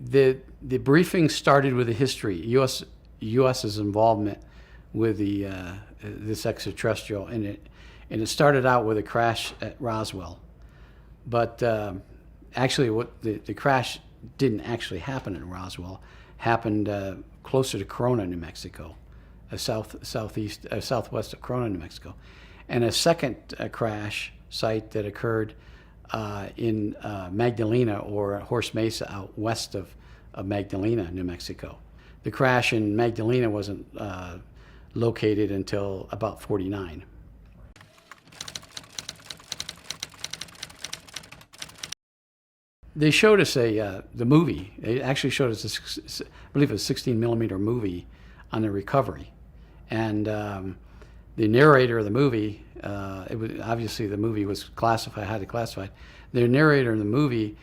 the briefing started with the history, U.S.'s involvement with this extraterrestrial, and it started out with a crash at Roswell, but actually, what the crash didn't actually happen in Roswell. Happened closer to Corona, New Mexico, southwest of Corona, New Mexico, and a second crash site that occurred in Magdalena, or Horse Mesa, out west of Magdalena, New Mexico. The crash in Magdalena wasn't located until about 49. They showed us the movie. They actually showed us, I believe, a 16 millimeter movie on the recovery, and the narrator of the movie. It was obviously the movie was classified, highly classified. The narrator in the movie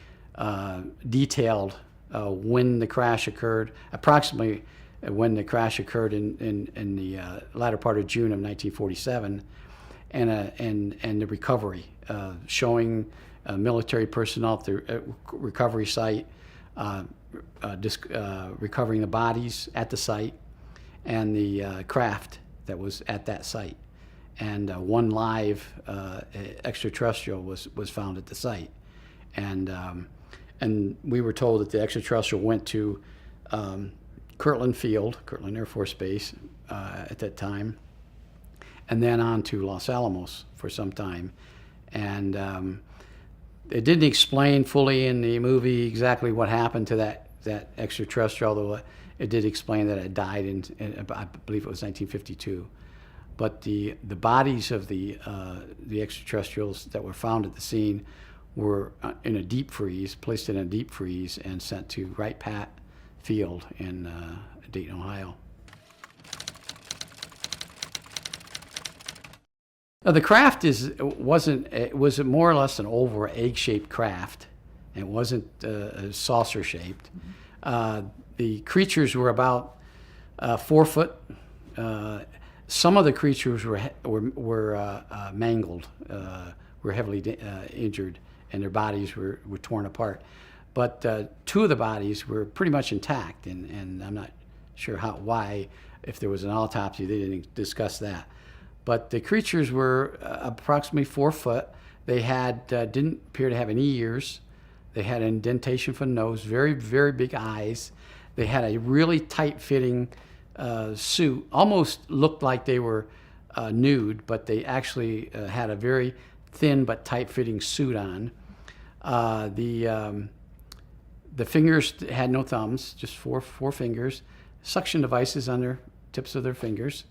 detailed when the crash occurred, approximately when the crash occurred in the latter part of June of 1947, and the recovery, showing military personnel at the recovery site, recovering the bodies at the site, and the craft that was at that site. And one live extraterrestrial was found at the site. And we were told that the extraterrestrial went to Kirtland Field, Kirtland Air Force Base at that time, and then on to Los Alamos for some time. And it didn't explain fully in the movie exactly what happened to that extraterrestrial, although it did explain that it died in I believe it was 1952. But the bodies of the extraterrestrials that were found at the scene were in a deep freeze, placed in a deep freeze, and sent to Wright Pat Field in Dayton, Ohio. The craft was more or less an oval or egg-shaped craft. It wasn't saucer-shaped. The creatures were about 4 foot. Some of the creatures were mangled, were heavily injured, and their bodies were torn apart. But 2 of the bodies were pretty much intact, and I'm not sure why. If there was an autopsy, they didn't discuss that. But the creatures were approximately 4 foot. They didn't appear to have any ears. They had an indentation for the nose, very, very big eyes. They had a really tight-fitting suit. Almost looked like they were nude, but they actually had a very thin but tight-fitting suit on. The fingers had no thumbs, just four fingers. Suction devices on their tips of their fingers,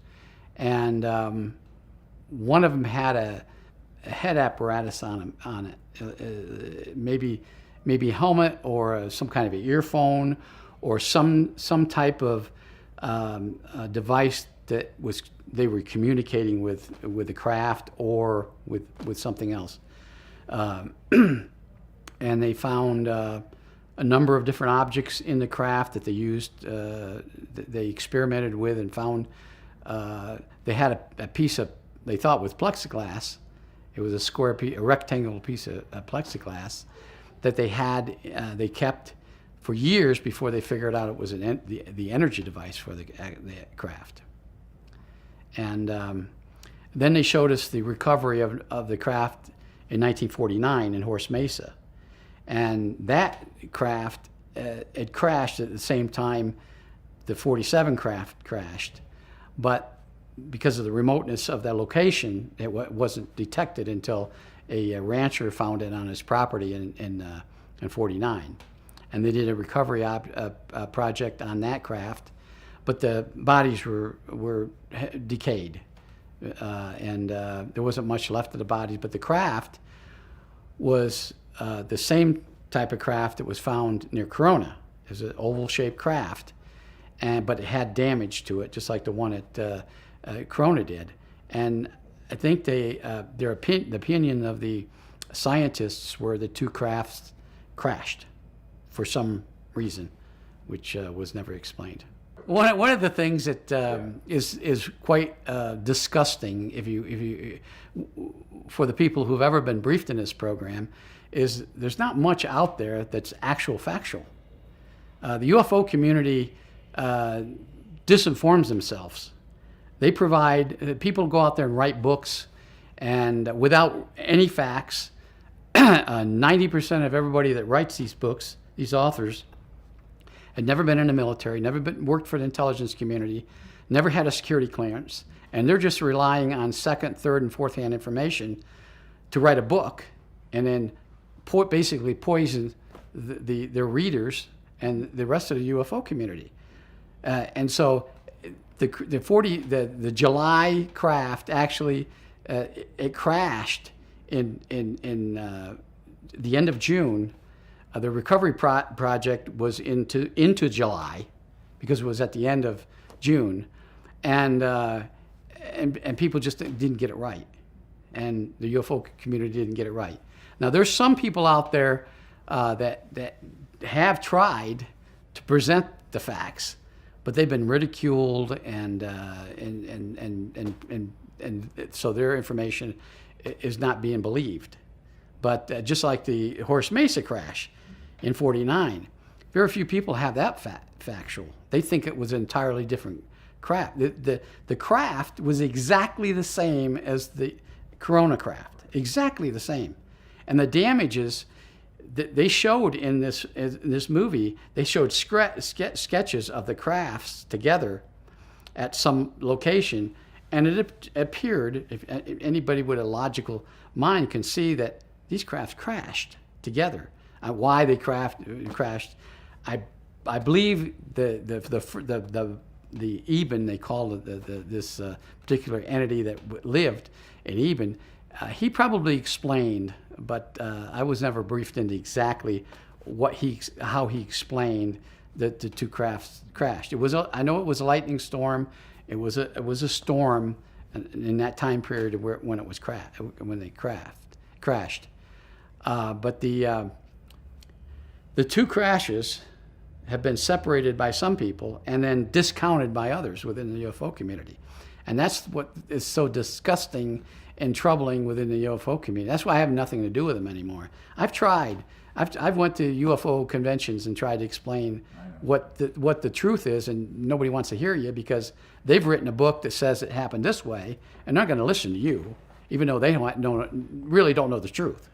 and one of them had a head apparatus on it, maybe a helmet or some kind of an earphone or some type of device that they were communicating with the craft or with something else. And they found a number of different objects in the craft that they used, they experimented with, and found they had a piece of, they thought was plexiglass. It was a rectangular piece of plexiglass that they kept for years before they figured out it was the energy device for the craft. And then they showed us the recovery of the craft in 1949 in Horse Mesa. And that craft, it crashed at the same time the 47 craft crashed. But because of the remoteness of that location, it wasn't detected until a rancher found it on his property in 49. And they did a recovery project on that craft, but the bodies were decayed, and there wasn't much left of the bodies. But the craft was the same type of craft that was found near Corona. It was an oval-shaped craft, but it had damage to it, just like the one at Corona did. And I think the opinion of the scientists were the 2 crafts crashed for some reason, which was never explained. One of the things that is quite disgusting, if you for the people who've ever been briefed in this program, is there's not much out there that's factual. The UFO community disinforms themselves. They provide, people go out there and write books, and without any facts, 90% of everybody that writes these books, these authors, had never been in the military, never worked for the intelligence community, never had a security clearance, and they're just relying on second, third, and fourth-hand information to write a book, and then basically poison their readers and the rest of the UFO community. And so the July craft actually it crashed in the end of June. The recovery project was into July because it was at the end of June, and people just didn't get it right, and the UFO community didn't get it right. Now there's some people out there that have tried to present the facts, but they've been ridiculed, and so their information is not being believed. But just like the Horse Mesa crash in '49, very few people have that factual. They think it was an entirely different craft. The craft was exactly the same as the Corona craft, exactly the same. And the damages that they showed in this movie, they showed sketches of the crafts together at some location, and it appeared, if anybody with a logical mind can see, that these crafts crashed together. Why they crashed, I believe the Eben, they called it this particular entity that lived in Eben. He probably explained, but I was never briefed into exactly how he explained that the two crafts crashed. I know it was a lightning storm. It was a storm in that time period when it was when they crashed. But the two crashes have been separated by some people and then discounted by others within the UFO community. And that's what is so disgusting and troubling within the UFO community. That's why I have nothing to do with them anymore. I've tried. I've went to UFO conventions and tried to explain what the truth is, and nobody wants to hear you because they've written a book that says it happened this way, and they're not going to listen to you, even though they really don't know the truth.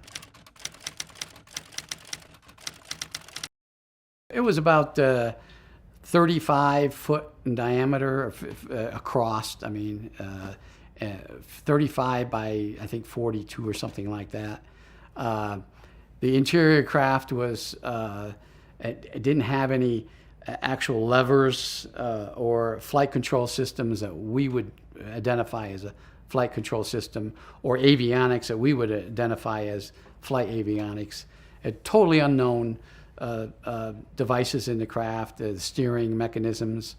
It was about 35 foot in diameter across. 35 by, I think, 42 or something like that. The interior craft was, it didn't have any actual levers or flight control systems that we would identify as a flight control system, or avionics that we would identify as flight avionics. Totally unknown devices in the craft, the steering mechanisms.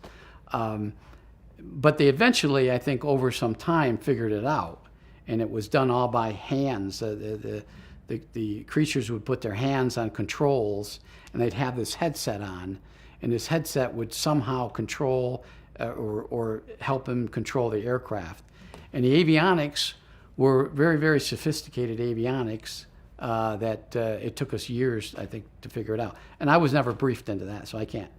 But they eventually, I think, over some time, figured it out, and it was done all by hands. The creatures would put their hands on controls, and they'd have this headset on, and this headset would somehow control or help them control the aircraft. And the avionics were very, very sophisticated avionics that it took us years, I think, to figure it out. And I was never briefed into that, so I can't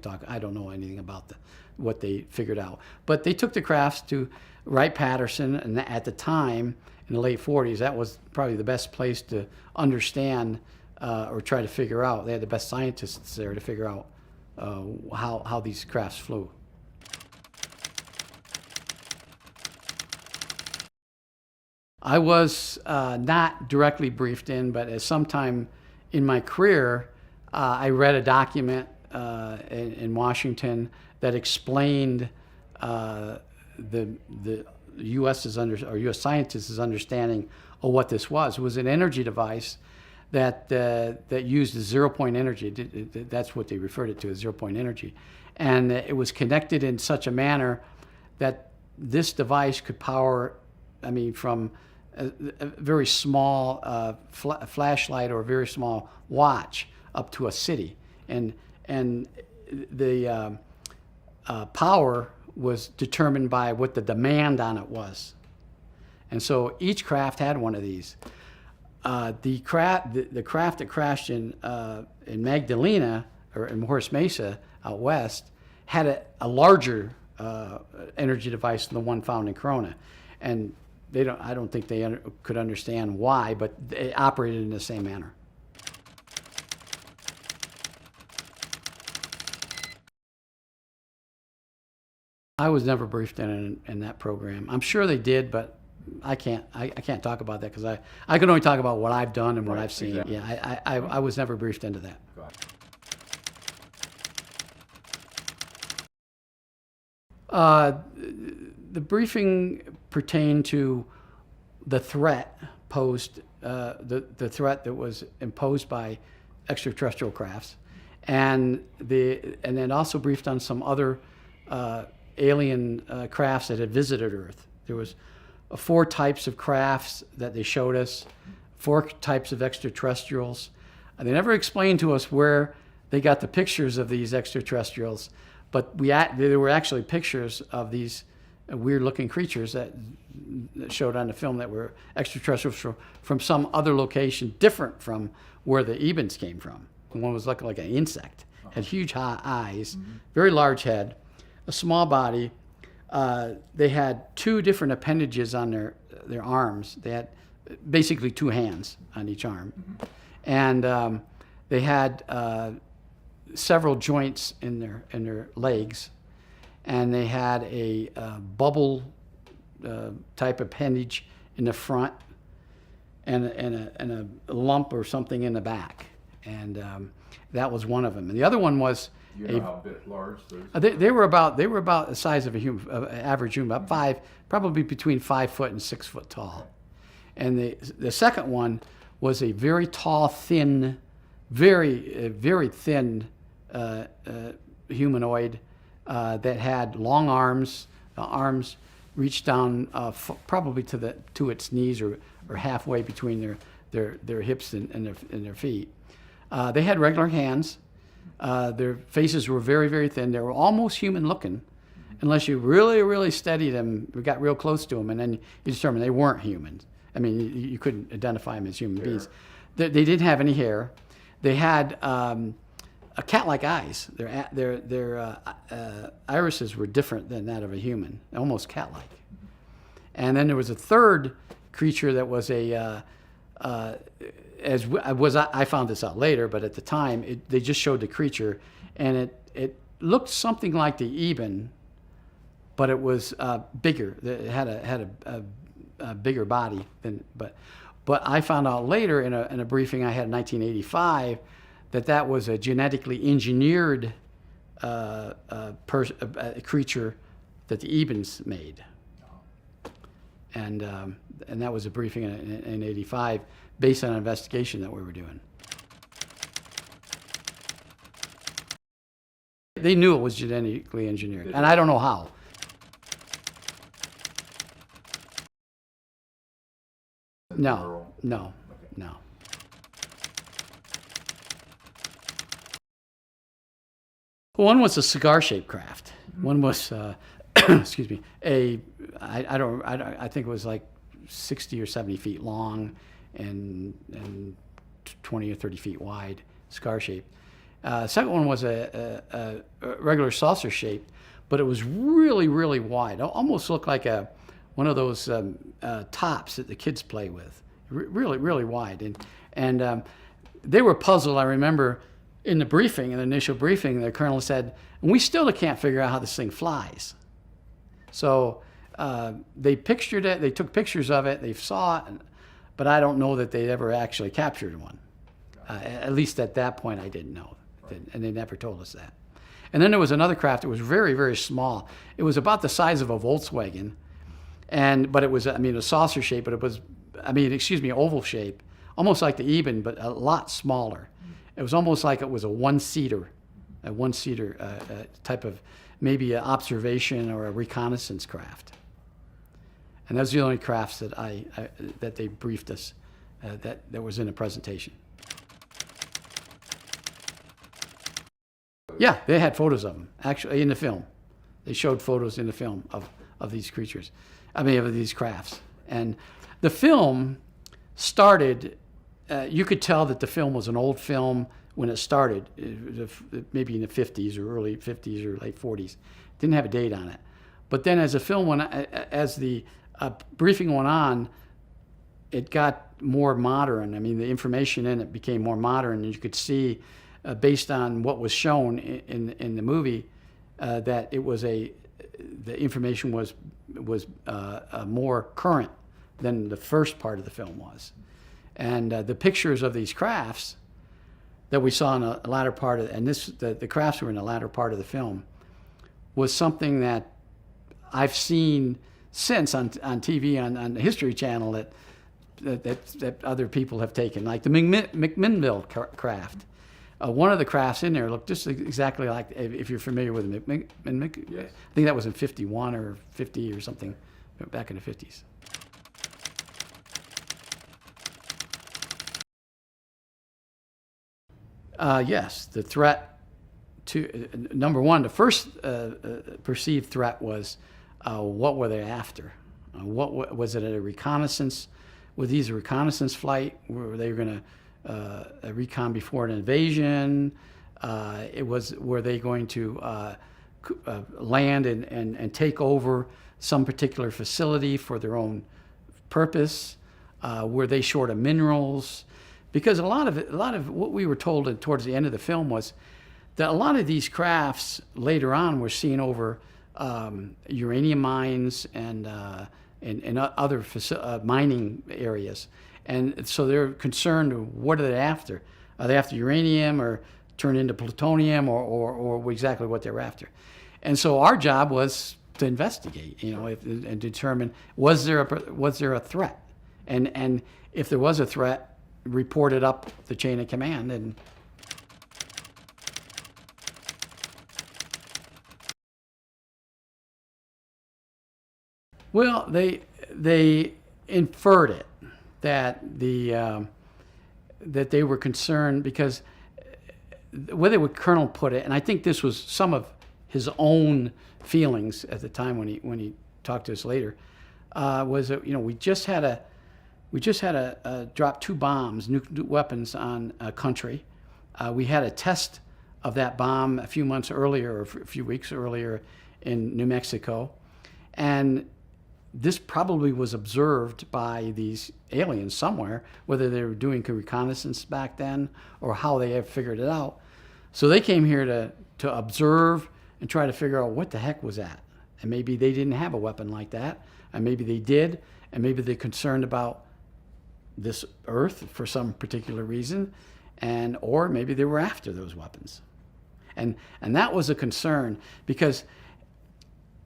talk. I don't know anything about what they figured out. But they took the crafts to Wright-Patterson, and at the time, in the late 40s, that was probably the best place to understand or try to figure out. They had the best scientists there to figure out how these crafts flew. I was not directly briefed in, but at some time in my career, I read a document in Washington that explained the U.S. scientists' understanding of what this was. It was an energy device that used zero-point energy. That's what they referred it to as zero-point energy, and it was connected in such a manner that this device could power, from a very small flashlight or a very small watch up to a city, and the power was determined by what the demand on it was. And so each craft had one of these. The craft that crashed in Magdalena or in Horace Mesa out west had a larger energy device than the one found in Corona, and I don't think they could understand why, but they operated in the same manner. I was never briefed in that program. I'm sure they did, but I can't talk about that because I can only talk about what I've done and what I've seen. Exactly. Yeah, I was never briefed into that. The briefing pertained to the threat posed, the threat that was imposed by extraterrestrial crafts, and then also briefed on some other alien crafts that had visited Earth. There was 4 types of crafts that they showed us, 4 types of extraterrestrials. And they never explained to us where they got the pictures of these extraterrestrials, but there were actually pictures of these weird-looking creatures that showed on the film that were extraterrestrials from some other location different from where the Ebens came from. One was looking like an insect, had huge eyes, very large head, a small body. They had 2 different appendages on their arms. They had basically 2 hands on each arm. And they had several joints in their legs. And they had a bubble type appendage in the front and a lump or something in the back. And that was one of them. And the other one was you know how large those? They were about the size of a human, average human, about 5, probably between 5 foot and 6 foot tall. And the second one was a very tall, thin, very thin humanoid that had long arms. The arms reached down probably to its knees or halfway between their hips and their feet. They had regular hands. Their faces were very, very thin. They were almost human looking, unless you really, really studied them, we got real close to them, and then you determined they weren't humans. I mean, you couldn't identify them as human beings. They didn't have any hair. They had a cat-like eyes. Their irises were different than that of a human, almost cat-like. And then there was a third creature that was I found this out later, but at the time they just showed the creature, and it looked something like the Eben, but it was bigger. It had a bigger body than. But I found out later in a briefing I had in 1985 that was a genetically engineered creature that the Ebens made, and that was a briefing in 85. Based on an investigation that we were doing. They knew it was genetically engineered, and I don't know how. No. One was a cigar-shaped craft. One was, excuse me, I think it was like 60 or 70 feet long, and 20 or 30 feet wide, cigar shaped. Second one was a regular saucer shaped, but it was really, really wide. It almost looked like one of those tops that the kids play with. Really, really wide. And they were puzzled. I remember in the initial briefing, the colonel said, we still can't figure out how this thing flies. So they pictured it, they took pictures of it, they saw it, but I don't know that they ever actually captured one. At least at that point, I didn't know, and they never told us that. And then there was another craft that was very, very small. It was about the size of a Volkswagen, but it was, a saucer shape, but it was, oval shape, almost like the Eben, but a lot smaller. It was almost like it was a one-seater type of maybe an observation or a reconnaissance craft. And those are the only crafts that that they briefed us that was in a presentation. Yeah, they had photos of them, actually, in the film. They showed photos in the film of these creatures, of these crafts. And the film started, you could tell that the film was an old film when it started, maybe in the 50s or early 50s or late 40s. Didn't have a date on it. But then as the film went, as the briefing went on, it got more modern. I mean, the information in it became more modern, and you could see, based on what was shown in the movie, that it was the information was more current than the first part of the film was. And the pictures of these crafts that we saw in the latter part of, and the crafts were in the latter part of the film, was something that I've seen since on TV on the History Channel that other people have taken, like the McMinnville craft. One of the crafts in there looked just exactly like, if you're familiar with yes. I think that was in 51 or 50 or something, back in the 50s. Yes, the threat to, number one, the first perceived threat was, what were they after? What was it, a reconnaissance? Were these a reconnaissance flight? Were they going to recon before an invasion? Were they going to land and take over some particular facility for their own purpose? Were they short of minerals? Because a lot of what we were told towards the end of the film was that a lot of these crafts later on were seen over uranium mines and other mining areas. And so they're concerned, what are they after? Are they after uranium or turn into plutonium or exactly what they're after? And so our job was to investigate, and determine, was there a threat? And if there was a threat, report it up the chain of command. And well, they inferred it, that that they were concerned, because the way the colonel put it, and I think this was some of his own feelings at the time when he talked to us later, was that we just had a drop 2 bombs, nuclear weapons, on a country. We had a test of that bomb a few months earlier, or a few weeks earlier, in New Mexico, and this probably was observed by these aliens somewhere, whether they were doing reconnaissance back then or how they have figured it out. So they came here to observe and try to figure out what the heck was that. And maybe they didn't have a weapon like that, and maybe they did, and maybe they're concerned about this Earth for some particular reason, or maybe they were after those weapons. And that was a concern, because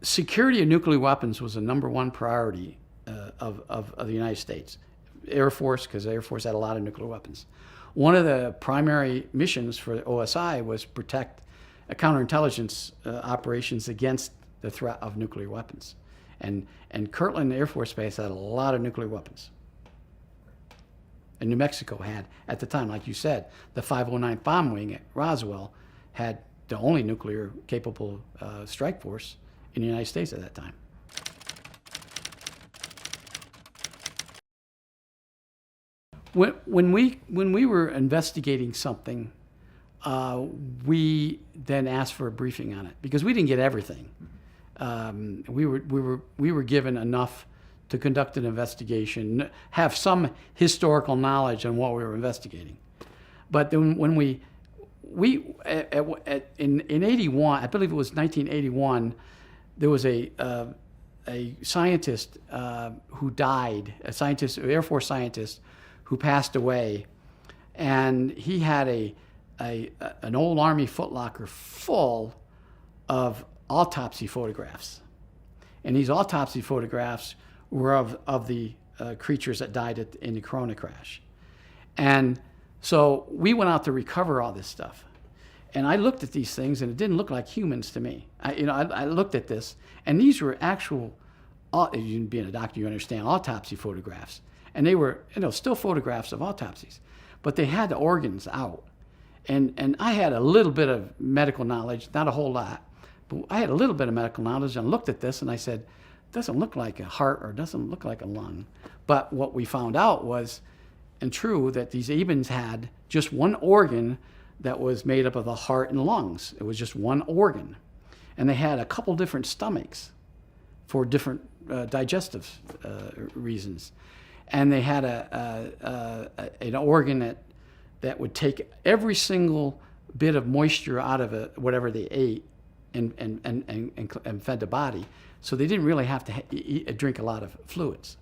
security of nuclear weapons was the #1 priority of the United States. Air Force, because the Air Force had a lot of nuclear weapons. One of the primary missions for OSI was protect counterintelligence operations against the threat of nuclear weapons. And Kirtland Air Force Base had a lot of nuclear weapons. And New Mexico had, at the time, like you said, the 509th Bomb Wing at Roswell had the only nuclear capable strike force in the United States at that time. When we were investigating something, we then asked for a briefing on it, because we didn't get everything. We were given enough to conduct an investigation, have some historical knowledge on what we were investigating. But then when in 81, I believe it was 1981, there was a scientist who died, an Air Force scientist who passed away, and he had an old Army footlocker full of autopsy photographs. And these autopsy photographs were of the creatures that died in the Corona crash. And so we went out to recover all this stuff. And I looked at these things, and it didn't look like humans to me. I looked at this, and these were actual, you being a doctor, you understand, autopsy photographs. And they were, still photographs of autopsies. But they had the organs out. And I had a little bit of medical knowledge, not a whole lot, but I had a little bit of medical knowledge, and I looked at this, and I said, it doesn't look like a heart, or it doesn't look like a lung. But what we found out was, and true, that these Ebens had just one organ that was made up of the heart and lungs. It was just one organ. And they had a couple different stomachs for different digestive reasons. And they had an organ that would take every single bit of moisture out of whatever they ate and fed the body. So they didn't really have to drink a lot of fluids.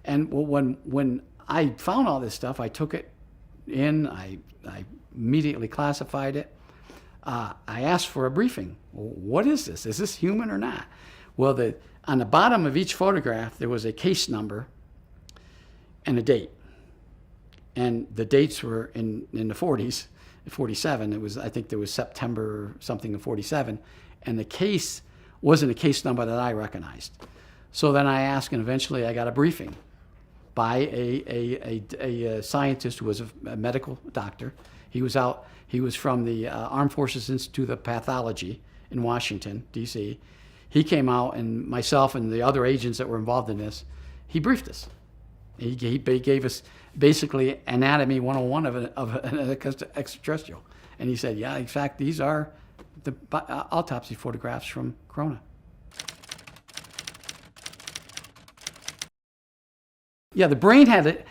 And when I found all this stuff, I took it in, I immediately classified it. I asked for a briefing. What is this? Is this human or not? Well, on the bottom of each photograph, there was a case number and a date. And the dates were in the 40s, 47. It was, I think there was September something of 47. And the case wasn't a case number that I recognized. So then I asked, and eventually I got a briefing by a scientist who was a medical doctor. He was from the Armed Forces Institute of Pathology in Washington, D.C. He came out, and myself and the other agents that were involved in this, he briefed us. He gave us basically anatomy 101 of an extraterrestrial. And he said, yeah, in fact, these are the autopsy photographs from Corona. Yeah, the brain had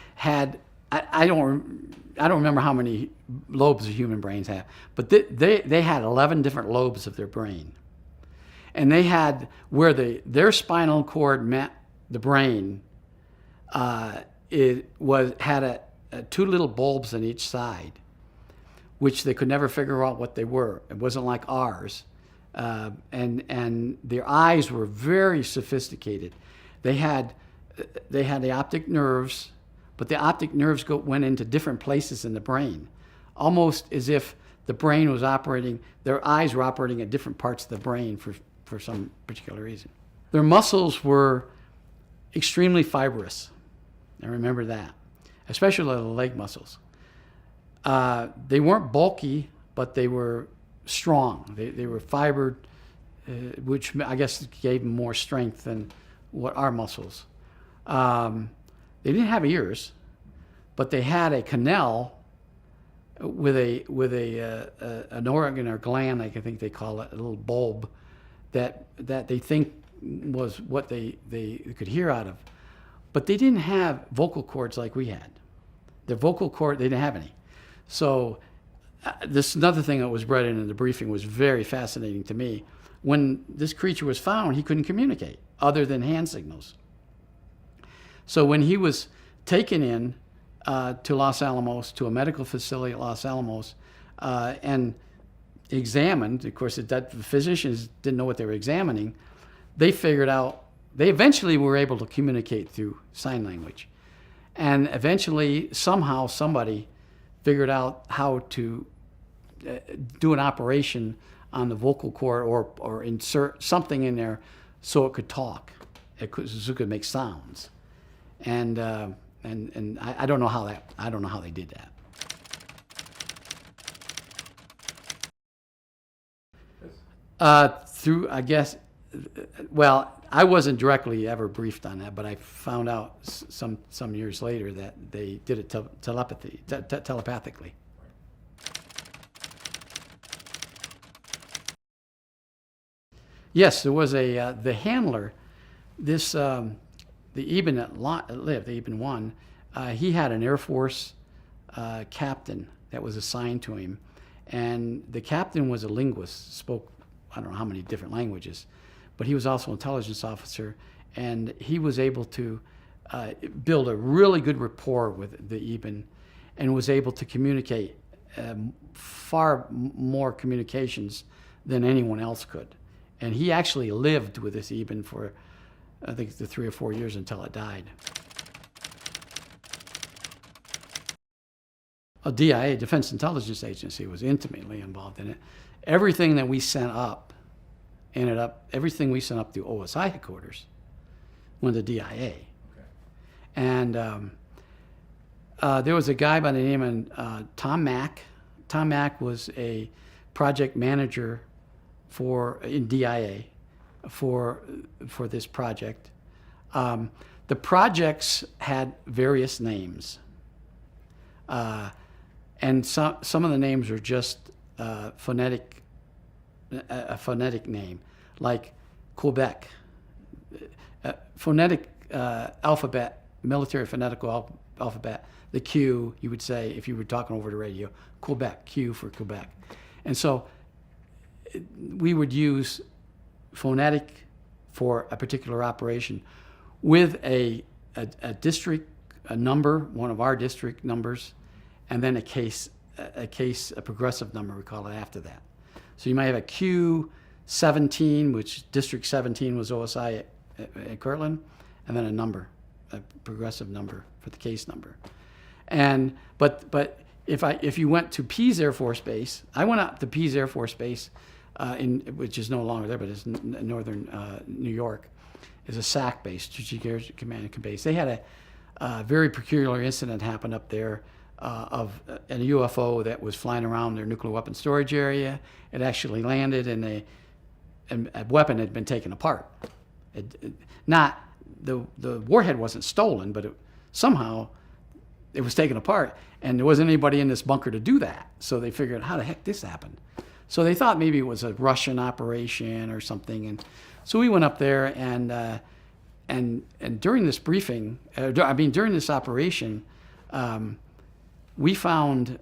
I don't remember how many lobes the human brains have, but they had 11 different lobes of their brain. And they had, where their spinal cord met the brain, it had two little bulbs on each side, which they could never figure out what they were. It wasn't like ours. And their eyes were very sophisticated. They had the optic nerves, but the optic nerves went into different places in the brain, almost as if the brain was operating, their eyes were operating at different parts of the brain for some particular reason. Their muscles were extremely fibrous. I remember that, especially the leg muscles. They weren't bulky, but they were strong. They were fibered, which I guess gave them more strength than what our muscles. They didn't have ears, but they had a canal with an organ or gland, I think they call it, a little bulb that they think was what they could hear out of. But they didn't have vocal cords like we had. Their vocal cord, they didn't have any. So this another thing that was brought in the briefing was very fascinating to me. When this creature was found, he couldn't communicate other than hand signals. So when he was taken in to Los Alamos, to a medical facility at Los Alamos, and examined, of course, the physicians didn't know what they were examining, they figured out, they eventually were able to communicate through sign language. And eventually, somehow, somebody figured out how to do an operation on the vocal cord or insert something in there so it could talk, so it could make sounds. And I don't know how they did that. Through, I guess, well, I wasn't directly ever briefed on that, but I found out some years later that they did it telepathically. Yes, there was the handler. This the Eben that lived, the Eben 1. He had an Air Force captain that was assigned to him, and the captain was a linguist, spoke I don't know how many different languages, but he was also an intelligence officer, and he was able to build a really good rapport with the Eben, and was able to communicate far more communications than anyone else could. And he actually lived with this Eben for, I think, the 3 or 4 years until it died. A DIA, Defense Intelligence Agency, was intimately involved in it. Everything that we sent up everything we sent up to OSI headquarters went to DIA. Okay. And there was a guy by the name of Tom Mack. Tom Mack was a project manager in DIA for this project. The projects had various names. and some of the names are just a phonetic name, like Quebec, phonetic alphabet, military phonetical alphabet. The Q, you would say if you were talking over the radio, Quebec, Q for Quebec. And so we would use phonetic for a particular operation with a district, a number, one of our district numbers, and then a progressive number, we call it, after that. So you might have a Q17, which District 17 was OSI at Kirtland, and then a number, a progressive number for the case number. And but if you went to Pease Air Force Base, I went up to Pease Air Force Base, which is no longer there, but it's in northern New York, is a SAC base, Strategic Air Command Base. They had a very peculiar incident happen up there of a UFO that was flying around their nuclear weapon storage area. It actually landed, and a weapon had been taken apart. Not the warhead wasn't stolen, but somehow it was taken apart, and there wasn't anybody in this bunker to do that. So they figured, how the heck this happened? So they thought maybe it was a Russian operation or something, and so we went up there, and during this briefing, during this operation, we found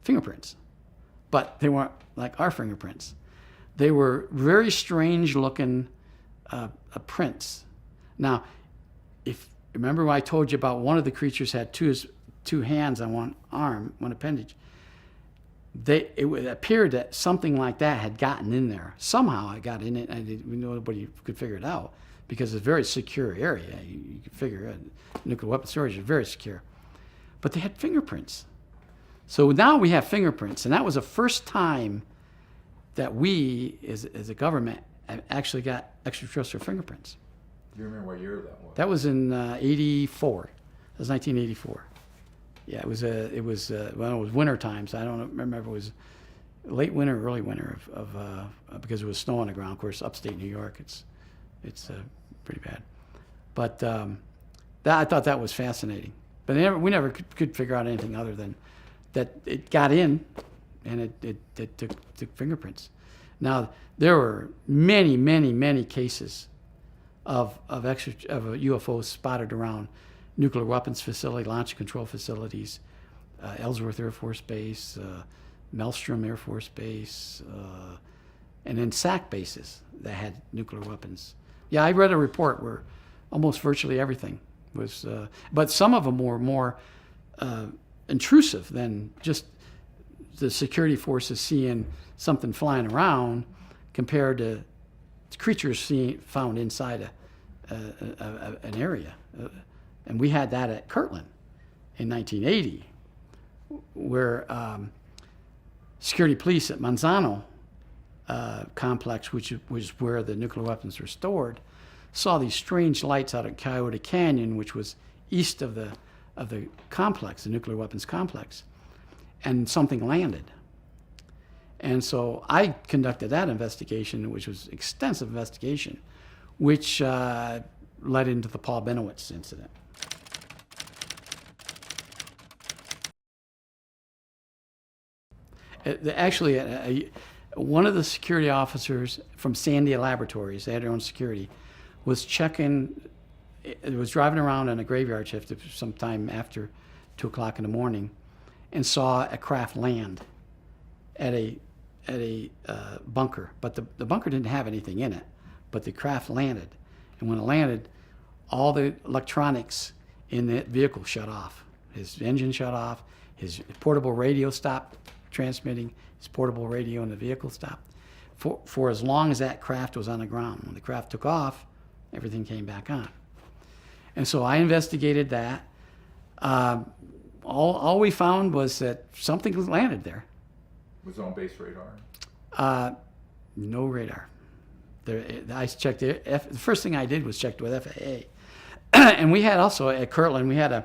fingerprints, but they weren't like our fingerprints. They were very strange looking prints. Now, if remember when I told you about one of the creatures had two hands on one arm, one appendage, it appeared that something like that had gotten in there. Somehow it got in it, and nobody could figure it out because it's a very secure area. You can figure it. Nuclear weapon storage is very secure. But they had fingerprints. So now we have fingerprints, and that was the first time that we, as a government, actually got extraterrestrial fingerprints. Do you remember what year that was? That was in '84. That was 1984. Yeah, it was winter time, so I don't remember if it was late winter or early winter because it was snow on the ground. Of course, upstate New York, it's pretty bad. But I thought that was fascinating. But we never could figure out anything other than that it got in, and it took fingerprints. Now there were many cases of UFOs spotted around nuclear weapons facility, launch control facilities, Ellsworth Air Force Base, Maelstrom Air Force Base, and then SAC bases that had nuclear weapons. Yeah, I read a report where almost virtually everything was, but some of them were more intrusive than just the security forces seeing something flying around compared to creatures found inside an area. And we had that at Kirtland in 1980, where security police at Manzano complex, which was where the nuclear weapons were stored, saw these strange lights out at Coyote Canyon, which was east of the complex, the nuclear weapons complex, and something landed. And so I conducted that investigation, which was extensive investigation, which led into the Paul Benowitz incident. Actually, one of the security officers from Sandia Laboratories, they had their own security, was checking, was driving around on a graveyard shift sometime after 2 o'clock in the morning, and saw a craft land at a bunker. But the bunker didn't have anything in it, but the craft landed. And when it landed, all the electronics in the vehicle shut off. His engine shut off, his portable radio stopped transmitting, his portable radio in the vehicle stopped. For as long as that craft was on the ground. When the craft took off, everything came back on. And so I investigated that. All we found was that something landed there. Was it on base radar? No radar. I checked it. The first thing I did was checked with FAA. And we had also at Kirtland, we had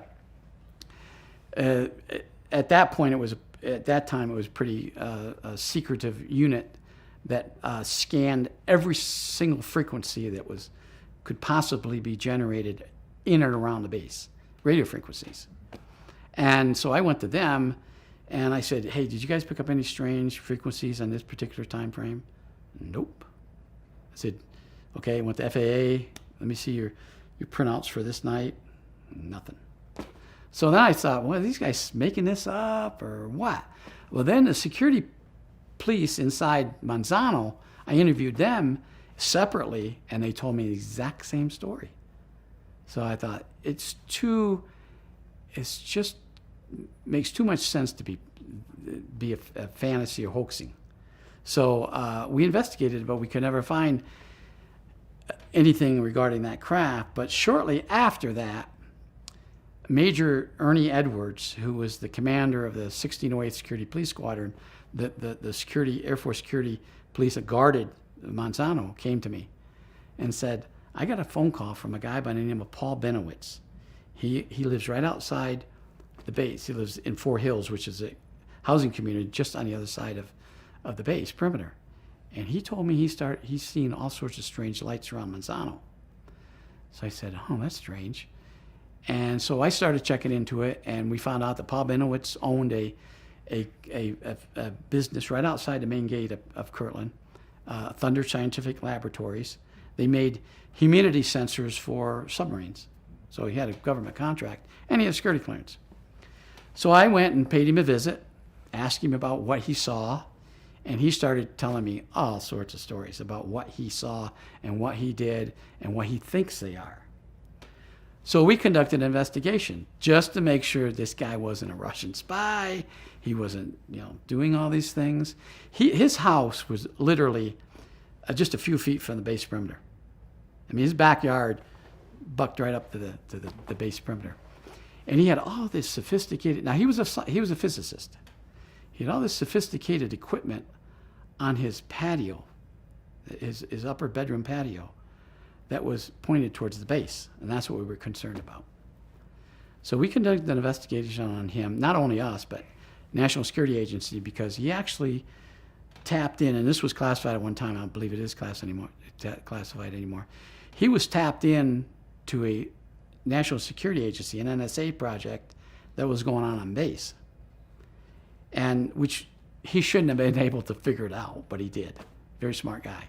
at that point, at that time, it was pretty a secretive unit that scanned every single frequency that could possibly be generated in and around the base. radio frequencies. And so I went to them and I said, hey, did you guys pick up any strange frequencies on this particular time frame? Nope. I said, okay, I went to FAA. Let me see your printouts for this night. Nothing. So then I thought, well, are these guys making this up or what? Well, then the security police inside Manzano, I interviewed them separately, and they told me the exact same story. So I thought, it's just makes too much sense to be a fantasy or hoaxing. So we investigated, but we could never find anything regarding that craft. But shortly after that, Major Ernie Edwards, who was the commander of the 1608th Security Police Squadron, the security Air Force security police that guarded Manzano, came to me and said, I got a phone call from a guy by the name of Paul Benowitz. He lives right outside the base. He lives in Four Hills, which is a housing community just on the other side of the base perimeter. And he told me he's seen all sorts of strange lights around Manzano. So I said, oh, that's strange. And so I started checking into it, and we found out that Paul Benowitz owned a business right outside the main gate of Kirtland, Thunder Scientific Laboratories. They made humidity sensors for submarines. So he had a government contract, and he had security clearance. So I went and paid him a visit, asked him about what he saw, and he started telling me all sorts of stories about what he saw and what he did and what he thinks they are. So we conducted an investigation just to make sure this guy wasn't a Russian spy. He wasn't, doing all these things. His house was literally just a few feet from the base perimeter. I mean, his backyard bucked right up to the base perimeter, and he had all this sophisticated. Now he was a physicist. He had all this sophisticated equipment on his patio, his upper bedroom patio, that was pointed towards the base, and that's what we were concerned about. So we conducted an investigation on him, not only us, but National Security Agency, because he actually tapped in, and this was classified at one time. I don't believe it is classified anymore. He was tapped in to a National Security Agency, an NSA project that was going on base, and which he shouldn't have been able to figure it out, but he did. Very smart guy.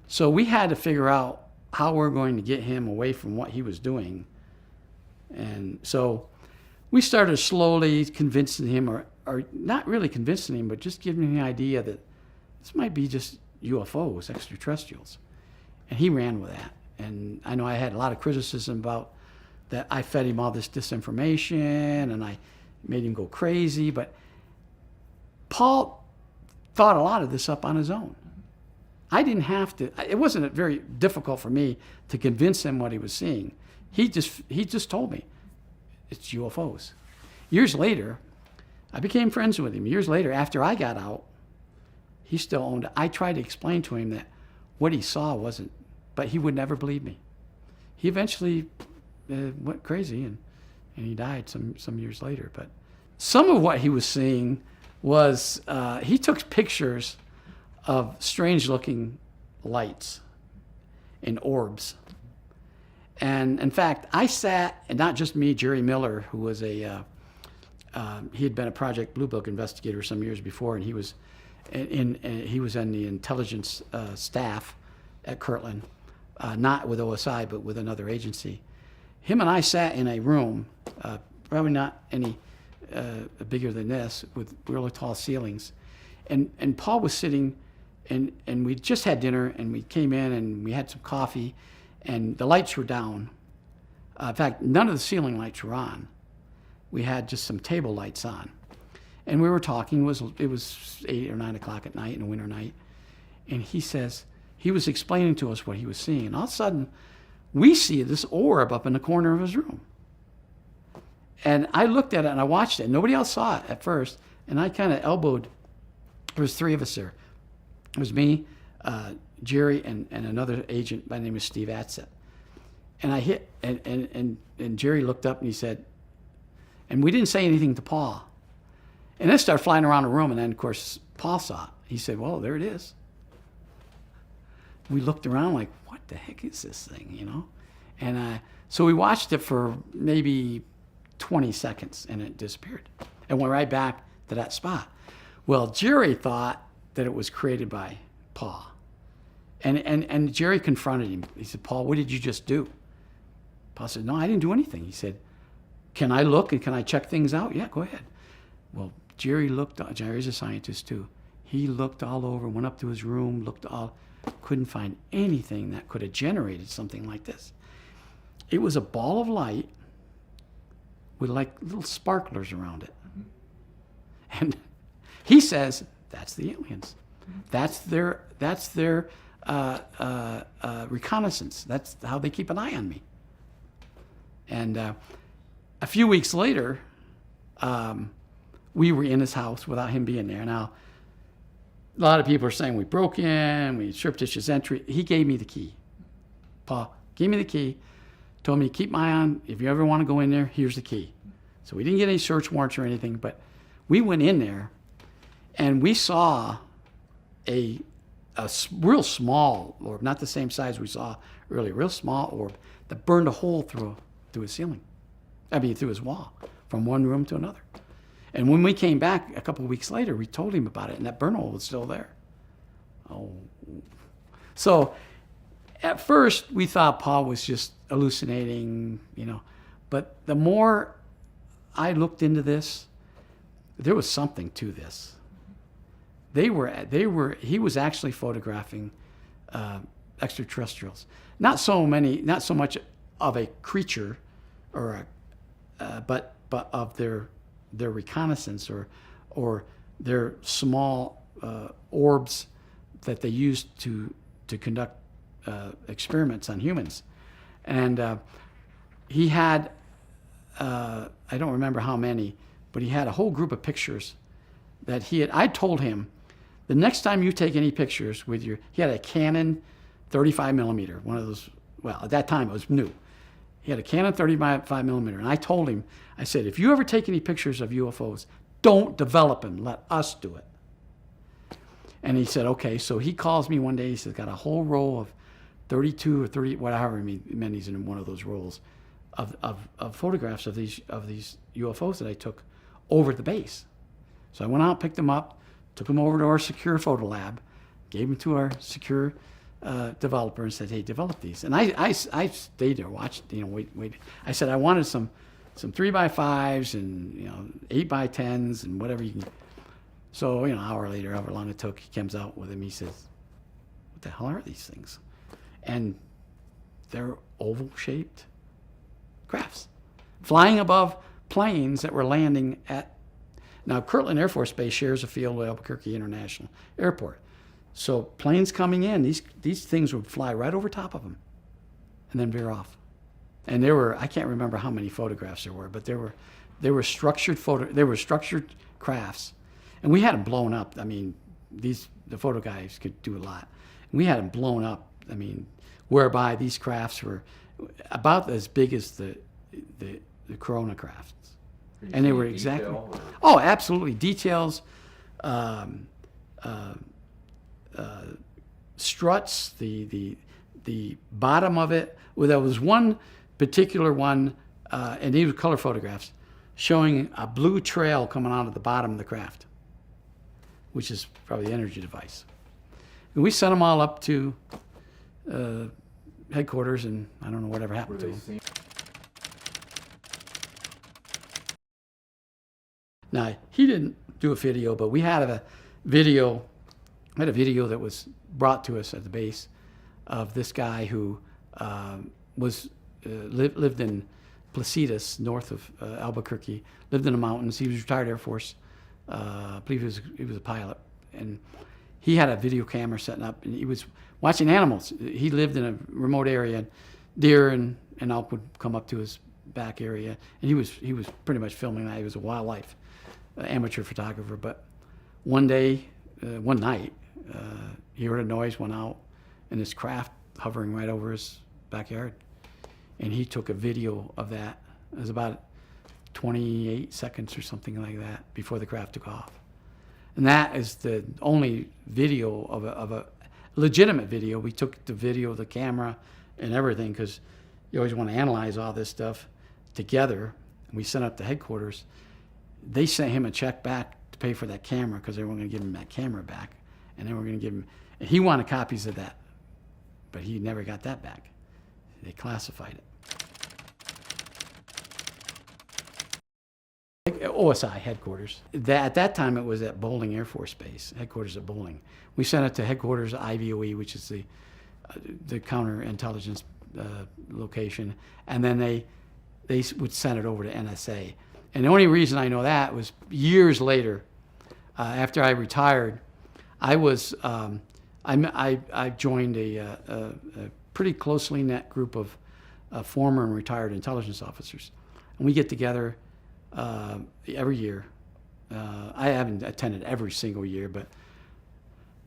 So we had to figure out how we're going to get him away from what he was doing. And so we started slowly convincing him, or not really convincing him, but just giving him the idea that this might be just UFOs, extraterrestrials. And he ran with that. And I know I had a lot of criticism about that. I fed him all this disinformation and I made him go crazy, but Paul thought a lot of this up on his own. I didn't have to. It wasn't very difficult for me to convince him what he was seeing. He just told me it's UFOs. Years later, I became friends with him. Years later, after I got out, he still owned it. I tried to explain to him that what he saw wasn't, but he would never believe me. He eventually went crazy and he died some years later. But some of what he was seeing was he took pictures of strange-looking lights and orbs. And in fact, I sat, and not just me, Jerry Miller, who was he had been a Project Blue Book investigator some years before, and he was in the intelligence staff at Kirtland, not with OSI, but with another agency. Him and I sat in a room, probably not any bigger than this, with really tall ceilings. And Paul was sitting, and we just had dinner, and we came in and we had some coffee, and the lights were down. In fact, none of the ceiling lights were on. We had just some table lights on. And we were talking. It was 8 or 9 o'clock at night in a winter night. And he says, he was explaining to us what he was seeing. And all of a sudden, we see this orb up in the corner of his room. And I looked at it and I watched it. Nobody else saw it at first. And I kind of elbowed. There was 3 of us there. It was me, Jerry, and another agent by the name of Steve Atzett. And I hit, and Jerry looked up and he said, and we didn't say anything to Paul. And then it started flying around the room, and then, of course, Paul saw it. He said, well, there it is. We looked around like, what the heck is this thing, And so we watched it for maybe 20 seconds, and it disappeared. And went right back to that spot. Well, Jerry thought that it was created by Paul. And Jerry confronted him. He said, Paul, what did you just do? Paul said, no, I didn't do anything. He said, can I look and can I check things out? Yeah, go ahead. Well, Jerry's a scientist too. He looked all over, went up to his room, couldn't find anything that could have generated something like this. It was a ball of light with like little sparklers around it. And he says, that's the aliens. That's their reconnaissance. That's how they keep an eye on me. And a few weeks later, we were in his house without him being there. Now, a lot of people are saying we broke in, we surreptitious his entry. He gave me the key. Paul gave me the key, told me to keep my eye on, if you ever want to go in there, here's the key. So we didn't get any search warrants or anything, but we went in there and we saw a real small orb, not the same size we saw earlier, real small orb that burned a hole through his ceiling. Through his wall, from one room to another. And when we came back a couple of weeks later, we told him about it, and that burn hole was still there. Oh. So at first, we thought Paul was just hallucinating, But the more I looked into this, there was something to this. He was actually photographing extraterrestrials. Not so much of a creature or but of their reconnaissance or their small orbs that they used to conduct experiments on humans. And he had I don't remember how many, but he had a whole group of pictures that I told him, the next time you take any pictures he had a Canon 35 millimeter, one of those, well, at that time it was new. He had a Canon 35 millimeter, and I told him, I said, if you ever take any pictures of UFOs, don't develop them, let us do it. And he said, okay. So he calls me one day, he says, got a whole roll of 32 or 30, whatever many's in one of those rolls of photographs of these UFOs that I took over at the base. So I went out, picked them up, took them over to our secure photo lab, gave them to our secure developer and said, hey, develop these. And I stayed there, watched, wait. I said I wanted some 3x5s and 8x10s and whatever you can. So an hour later, however long it took, he comes out with him. He says, what the hell are these things? And they're oval-shaped crafts flying above planes that were landing at. Now, Kirtland Air Force Base shares a field with Albuquerque International Airport. So planes coming in, these things would fly right over top of them and then veer off. And there were, I can't remember how many photographs there were, but they were structured crafts. And we had them blown up. The photo guys could do a lot. And we had them blown up, whereby these crafts were about as big as the Corona crafts. And they were exactly, oh, absolutely. Details, struts, the bottom of it. Well, there was one particular one, and these were color photographs, showing a blue trail coming out of the bottom of the craft, which is probably the energy device. And we sent them all up to headquarters, and I don't know whatever happened to them. Now, he didn't do a video, but we had a video that was brought to us at the base of this guy who lived in Placitas, north of Albuquerque, lived in the mountains. He was retired Air Force. I believe he was a pilot. And he had a video camera setting up, and he was watching animals. He lived in a remote area, and deer and elk would come up to his back area. And he was pretty much filming that. He was a wildlife amateur photographer. But one night, he heard a noise, went out, and this craft hovering right over his backyard. And he took a video of that. It was about 28 seconds or something like that before the craft took off. And that is the only video of a legitimate video. We took the video, the camera, and everything, because you always want to analyze all this stuff together. And we sent up to headquarters. They sent him a check back to pay for that camera because they weren't going to give him that camera back. And they were going to give him, and he wanted copies of that, but he never got that back. They classified it. OSI headquarters. At that time, it was at Bowling Air Force Base, headquarters at Bowling. We sent it to headquarters at IVOE, which is the counterintelligence location, and then they would send it over to NSA. And the only reason I know that was years later, after I retired, I joined a pretty closely knit group of former and retired intelligence officers, and we get together every year. I haven't attended every single year, but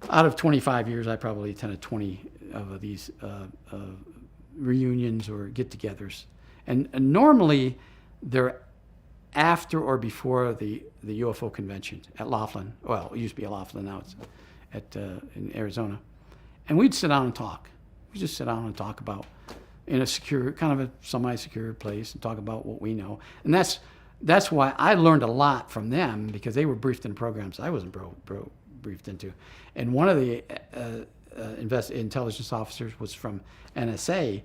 out of 25 years, I probably attended 20 of these reunions or get-togethers. And normally, they're after or before the UFO convention at Laughlin. Well, it used to be at Laughlin, now it's in Arizona. And we'd sit down and talk. We just sit down and talk about, in a secure, kind of a semi-secure place, and talk about what we know. And that's why I learned a lot from them, because they were briefed in programs I wasn't briefed into. And one of the intelligence officers was from NSA.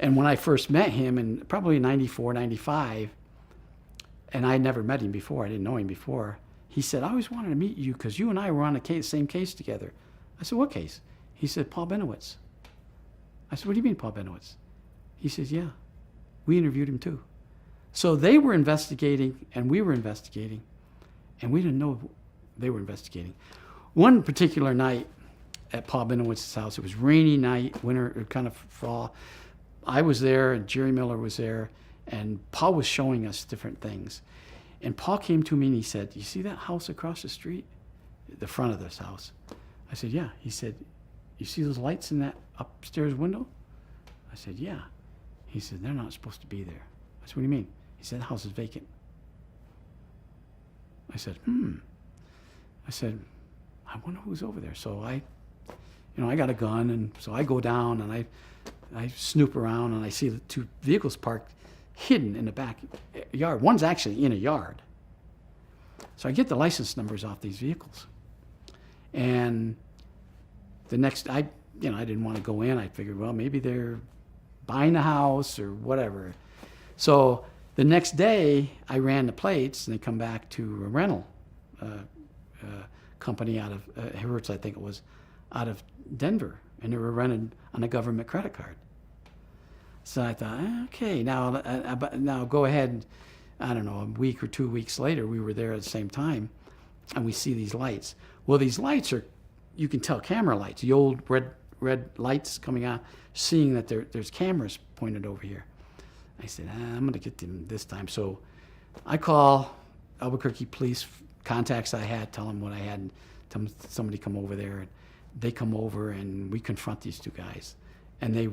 And when I first met him in probably 94, 95, and I had never met him before, I didn't know him before, he said, I always wanted to meet you because you and I were on the same case together. I said, what case? He said, Paul Benowitz. I said, what do you mean, Paul Benowitz? He says, yeah, we interviewed him too. So they were investigating, and we were investigating, and we didn't know they were investigating. One particular night at Paul Benowitz's house, it was rainy night, winter, kind of fall. I was there, and Jerry Miller was there, and Paul was showing us different things. And Paul came to me and he said, you see that house across the street? The front of this house. I said, yeah. He said, you see those lights in that upstairs window? I said, yeah. He said, they're not supposed to be there. I said, what do you mean? He said, the house is vacant. I said, I said, I wonder who's over there. So I got a gun, and so I go down and I snoop around, and I see the two vehicles parked hidden in the backyard. One's actually in a yard. So I get the license numbers off these vehicles. And the next, I didn't want to go in. I figured, well, maybe they're buying a house or whatever. So the next day, I ran the plates, and they come back to a rental company out of Hertz, I think it was, out of Denver, and they were rented on a government credit card. So I thought, okay, now go ahead. I don't know, a week or 2 weeks later, we were there at the same time, and we see these lights. Well, these lights are, you can tell, camera lights, the old red lights coming out, seeing that there's cameras pointed over here. I said, I'm going to get them this time. So I call Albuquerque police contacts I had, tell them what I had, and tell them somebody come over there. And they come over, and we confront these two guys. And they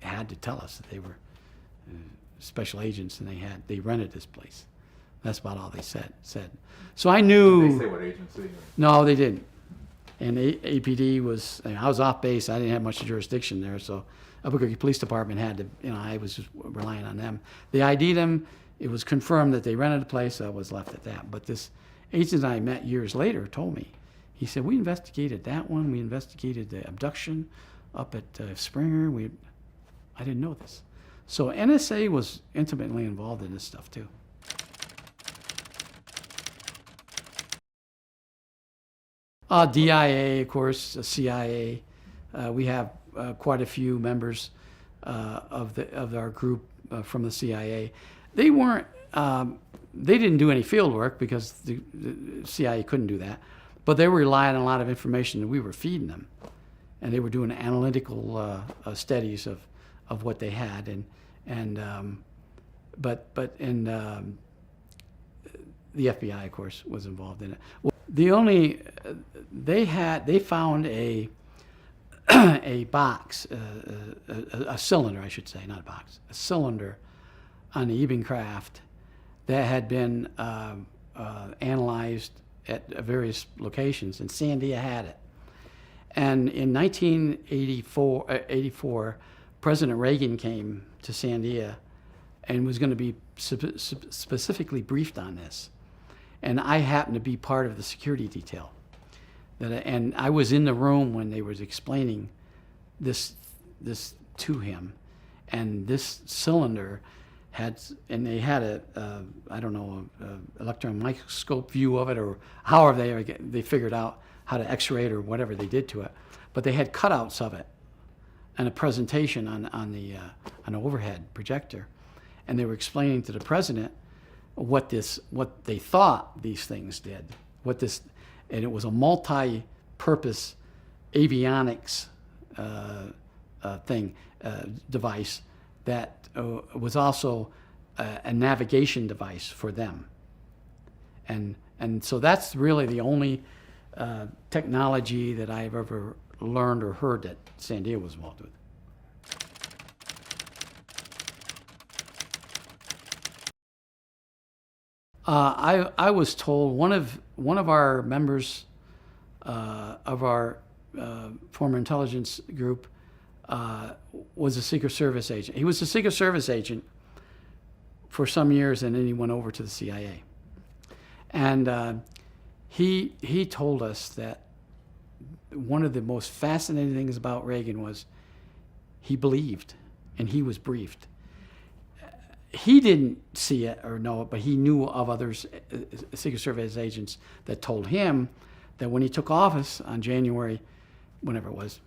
had to tell us that they were special agents, and they rented this place. That's about all they said. So I knew. Did they say what agency? No, they didn't. And APD was, I was off base. I didn't have much jurisdiction there, so Albuquerque Police Department had to, I was just relying on them. They ID'd them. It was confirmed that they rented the place, so I was left at that. But this agent I met years later told me, he said, we investigated that one. We investigated the abduction up at Springer. I didn't know this. So NSA was intimately involved in this stuff too. DIA, of course, CIA. We have quite a few members of our group from the CIA. They weren't. They didn't do any field work because the CIA couldn't do that, but they were relying on a lot of information that we were feeding them, and they were doing analytical studies of what they had, but the FBI, of course, was involved in it. Well, they found a box, a cylinder, I should say, not a box, a cylinder on the Eben craft that had been analyzed at various locations, and Sandia had it. And in 1984, President Reagan came to Sandia and was going to be specifically briefed on this. And I happened to be part of the security detail. And I was in the room when they was explaining this to him. And this cylinder they had a electron microscope view of it, or however they figured out how to x-ray it or whatever they did to it. But they had cutouts of it and a presentation on an overhead projector. And they were explaining to the president what they thought these things did. And it was a multi-purpose avionics device that was also a navigation device for them. And so that's really the only technology that I've ever learned or heard that Sandia was involved with. I was told one of our members of our former intelligence group was a Secret Service agent. He was a Secret Service agent for some years, and then he went over to the CIA. And he told us that one of the most fascinating things about Reagan was he believed, and he was briefed. He didn't see it or know it, but he knew of others, Secret Service agents, that told him that when he took office on January, whenever it was,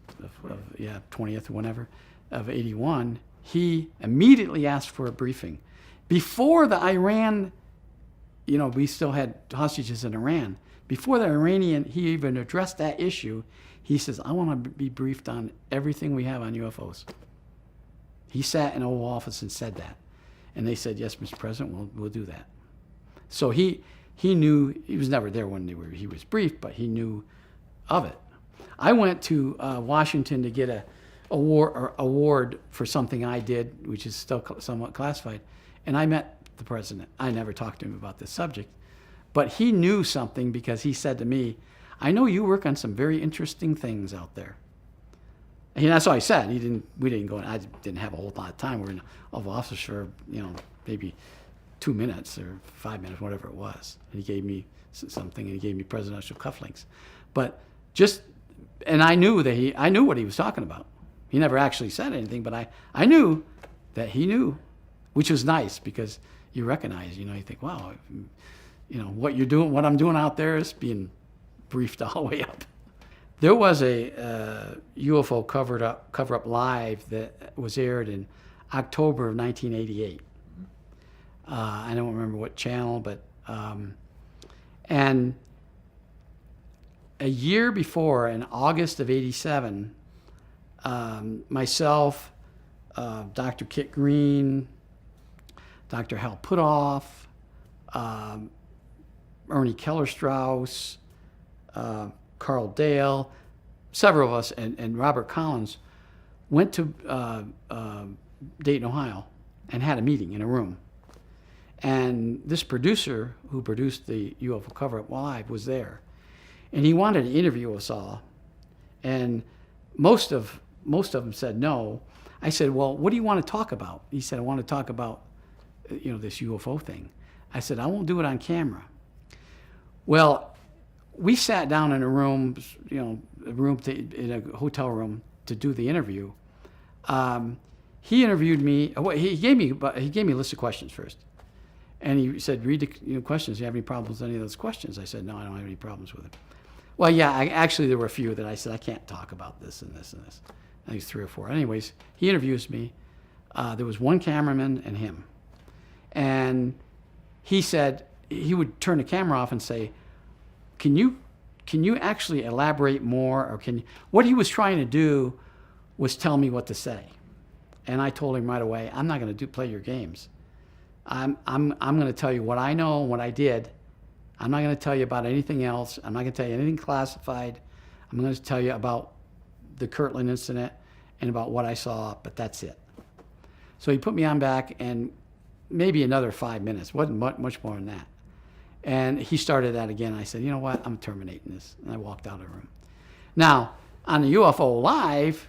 20th or whenever, of 81, he immediately asked for a briefing. Before the Iran, we still had hostages in Iran. Before the Iranian, he even addressed that issue, he says, I want to be briefed on everything we have on UFOs. He sat in the Oval Office and said that. And they said, yes, Mr. President, we'll do that. So he knew, he was never there when he was briefed, but he knew of it. I went to Washington to get an award for something I did, which is still somewhat classified, and I met the president. I never talked to him about this subject, but he knew something because he said to me, I know you work on some very interesting things out there. And that's all I said. We didn't go, I didn't have a whole lot of time. We were in the Oval Office for, maybe 2 minutes or 5 minutes, whatever it was. And he gave me something, and he gave me presidential cufflinks. But and I knew I knew what he was talking about. He never actually said anything, but I knew that he knew, which was nice because you recognize, you think, wow, what I'm doing out there is being briefed all the way up. There was a UFO cover-up live that was aired in October of 1988. I don't remember what channel, but and a year before, in August of '87, myself, Dr. Kit Green, Dr. Hal Puthoff, Ernie Keller-Strauss, Carl Dale, several of us, and Robert Collins went to Dayton, Ohio, and had a meeting in a room. And this producer who produced the UFO cover-up live was there, and he wanted to interview us all. And most of them said no. I said, well, what do you want to talk about? He said, I want to talk about this UFO thing. I said, I won't do it on camera. Well, we sat down in a room, in a hotel room to do the interview. He interviewed me. He gave me a list of questions first, and he said, "Read the questions. Do you have any problems with any of those questions?" I said, "No, I don't have any problems with it." Well, yeah, actually there were a few that I said I can't talk about this and this and this. I think it's 3 or 4. Anyways, he interviews me. There was one cameraman and him, and he said he would turn the camera off and say, Can you actually elaborate more, or what he was trying to do was tell me what to say. And I told him right away, I'm not going to play your games. I'm going to tell you what I know and what I did. I'm not going to tell you about anything else. I'm not going to tell you anything classified. I'm going to tell you about the Kirtland incident and about what I saw, but that's it. So he put me on back, and maybe another 5 minutes. Wasn't much more than that. And he started that again. I said, you know what? I'm terminating this. And I walked out of the room. Now, on the UFO Live,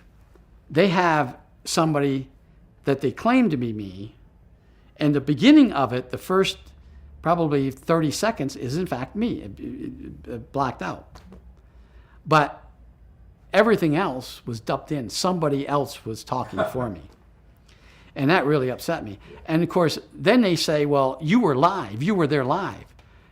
they have somebody that they claimed to be me. And the beginning of it, the first probably 30 seconds, is in fact me, blacked out. But everything else was dubbed in. Somebody else was talking for me. And that really upset me. And of course, then they say, well, you were live. You were there live.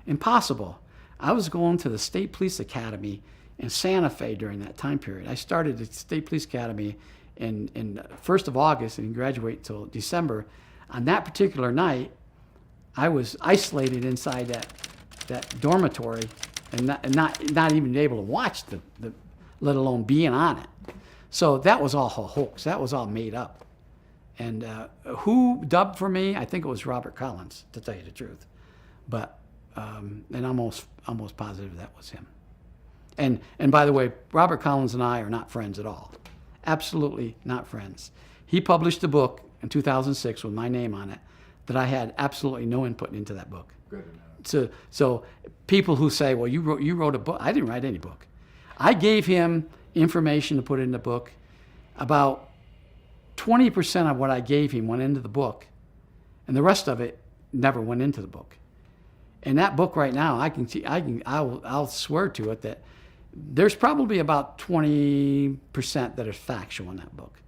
Impossible. I was going to the State Police Academy in Santa Fe during that time period. I started at the State Police Academy in 1st of August and didn't graduate till December. On that particular night, I was isolated inside that dormitory and not even able to watch the let alone being on it. So that was all a hoax. That was all made up. And who dubbed for me? I think it was Robert Collins, to tell you the truth. But and I'm almost positive that was him. And by the way, Robert Collins and I are not friends at all. Absolutely not friends. He published a book in 2006 with my name on it that I had absolutely no input into that book. Good enough. So people who say, well, you wrote a book. I didn't write any book. I gave him information to put in the book. About 20% of what I gave him went into the book, and the rest of it never went into the book. And that book right now, I'll swear to it that there's probably about 20% that is factual in that book,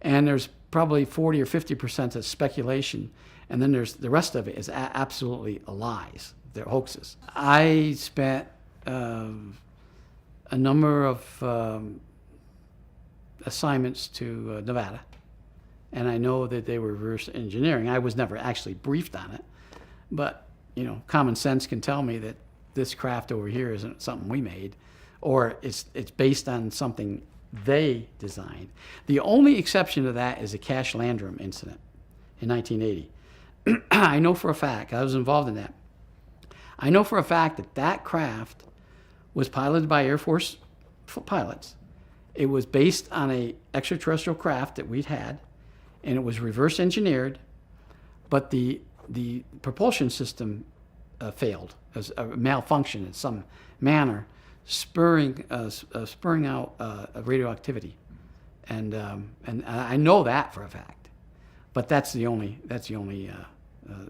and there's probably 40 or 50% that's speculation, and then there's the rest of it is absolutely lies. They're hoaxes. I spent a number of assignments to Nevada, and I know that they were reverse engineering. I was never actually briefed on it, but common sense can tell me that this craft over here isn't something we made, or it's based on something they designed. The only exception to that is the Cash Landrum incident in 1980. I know for a fact, I was involved in that. I know for a fact that craft was piloted by Air Force pilots. It was based on a extraterrestrial craft that we'd had, and it was reverse engineered, but the propulsion system failed, as a malfunction in some manner, spurring out radioactivity, and I know that for a fact. But that's the only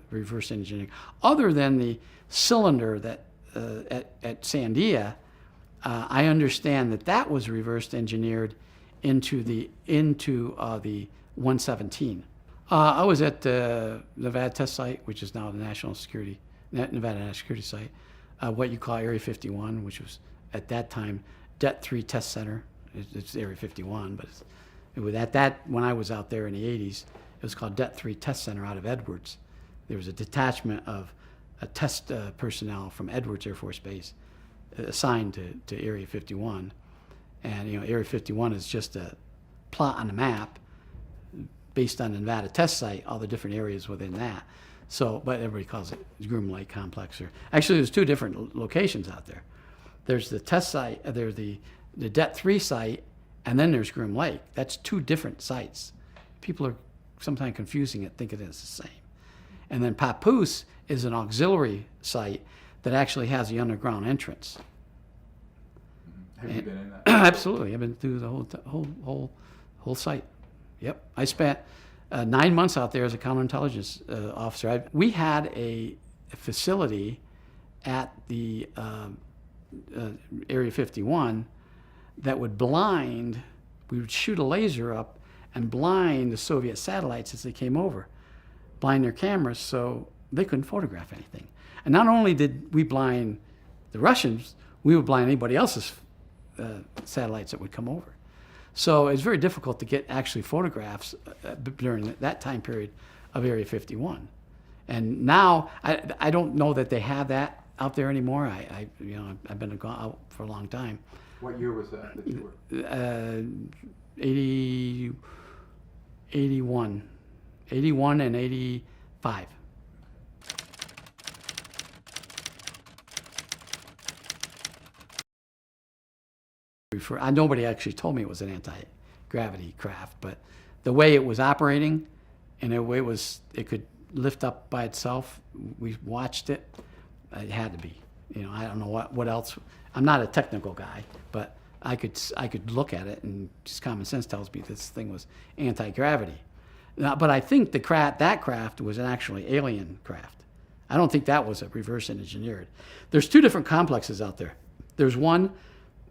reverse engineering, other than the cylinder that at Sandia. I understand that was reverse engineered into the 117. I was at the Nevada test site, which is now the Nevada National Security Site, what you call Area 51, which was at that time Det-3 Test Center. It's Area 51, but it was at that, when I was out there in the 80s, it was called Det-3 Test Center out of Edwards. There was a detachment of test personnel from Edwards Air Force Base assigned to Area 51. And Area 51 is just a plot on the map based on the Nevada test site, all the different areas within that. So, but everybody calls it Groom Lake Complex. Actually, there's two different locations out there. There's the test site, there's the Det-3 site, and then there's Groom Lake. That's two different sites. People are sometimes confusing it, thinking it's the same. And then Papoose is an auxiliary site that actually has the underground entrance. Have you been in that? Absolutely, I've been through the whole site. Yep, I spent 9 months out there as a counterintelligence officer. We had a facility at the Area 51 that would blind. We would shoot a laser up and blind the Soviet satellites as they came over, blind their cameras so they couldn't photograph anything. And not only did we blind the Russians, we would blind anybody else's satellites that would come over. So it's very difficult to get actually photographs during that time period of Area 51. And now I don't know that they have that out there anymore. I've been out for a long time. What year was that you were? 81 and 85. Nobody actually told me it was an anti-gravity craft, but the way it was operating and the way it could lift up by itself, we watched it. It had to be. I don't know what else. I'm not a technical guy, but I could look at it, and just common sense tells me this thing was anti-gravity. Now, but I think that craft was an actually alien craft. I don't think that was a reverse engineered. There's two different complexes out there. There's one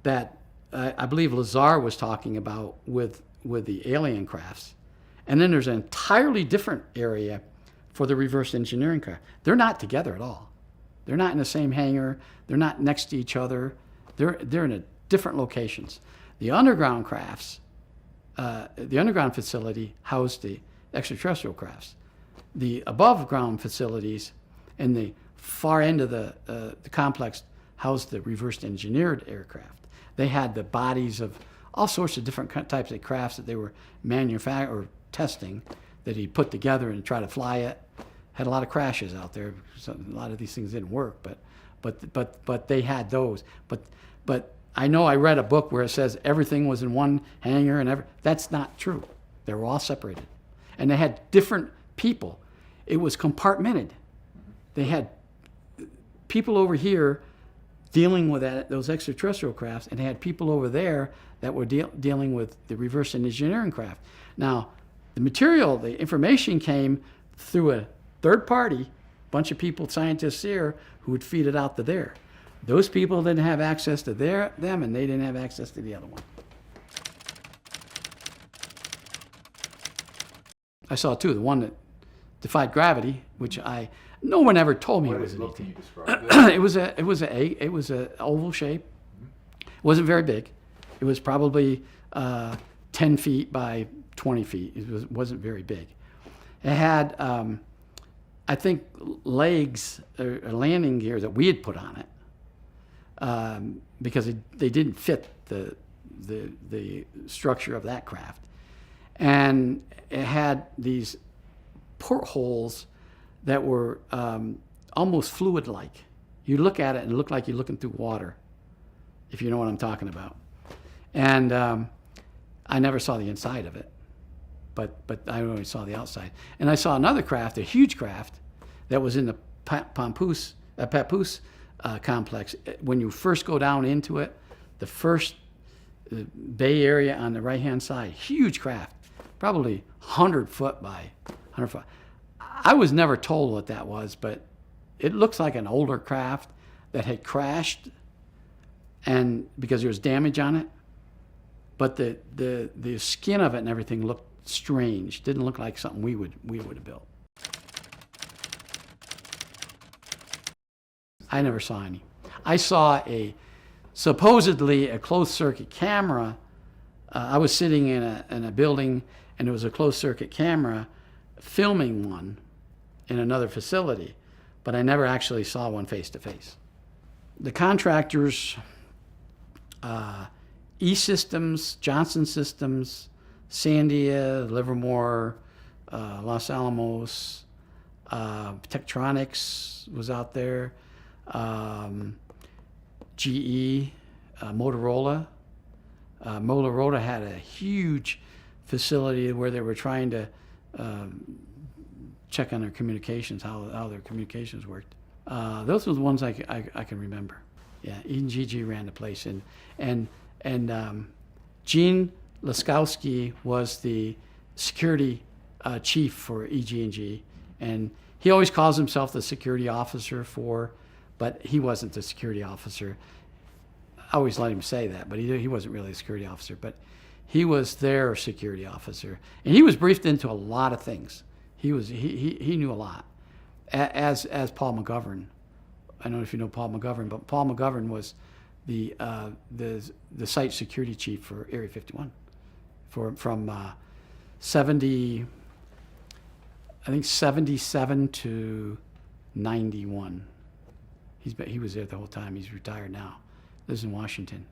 that I believe Lazar was talking about with the alien crafts, and then there's an entirely different area for the reverse engineering craft. They're not together at all. They're not in the same hangar. They're not next to each other. They're in different locations. The underground crafts, the underground facility housed the extraterrestrial crafts. The above ground facilities and the far end of the complex housed the reverse engineered aircraft. They had the bodies of all sorts of different types of crafts that they were manufacturing or testing, that he put together and tried to fly it. Had a lot of crashes out there. So a lot of these things didn't work, but they had those. But I know I read a book where it says everything was in one hangar and that's not true. They were all separated, and they had different people. It was compartmented. They had people over here dealing with those extraterrestrial crafts, and they had people over there that were dealing with the reverse engineering craft. Now, the material, the information came through a third party, bunch of people, scientists here, who would feed it out to there. Those people didn't have access to them, and they didn't have access to the other one. I saw two. The one that defied gravity, which no one ever told me it was an ET. Can you describe it was a oval shape. It wasn't very big. It was probably 10 feet by 20 feet. It wasn't very big. It had, I think, legs or landing gear that we had put on it, because they didn't fit the structure of that craft. And it had these portholes that were almost fluid-like. You look at it and it looked like you're looking through water, if you know what I'm talking about. And I never saw the inside of it, but I only saw the outside. And I saw another craft, a huge craft, that was in the Papoose complex. When you first go down into it, the first bay area on the right-hand side, huge craft, probably 100 foot by 100 foot. I was never told what that was, but it looks like an older craft that had crashed, and because there was damage on it. But the skin of it and everything looked strange. Didn't look like something we would have built. I never saw any. I saw supposedly a closed circuit camera. I was sitting in a building, and there was a closed circuit camera filming one in another facility, but I never actually saw one face to face. The contractors, E-Systems, Johnson Systems, Sandia, Livermore, Los Alamos, Tektronix was out there, GE, Motorola. Motorola had a huge facility where they were trying to check on their communications, how their communications worked. Those were the ones I can remember. Yeah, E&GG ran the place, and Gene Laskowski was the security chief for EG&G, and he always calls himself the security officer but he wasn't the security officer. I always let him say that, but he wasn't really a security officer, but he was their security officer, and he was briefed into a lot of things. He knew a lot, as Paul McGovern. I don't know if you know Paul McGovern, but Paul McGovern was the site security chief for Area 51 from 77 to 91. He was there the whole time. He's retired now. Lives in Washington,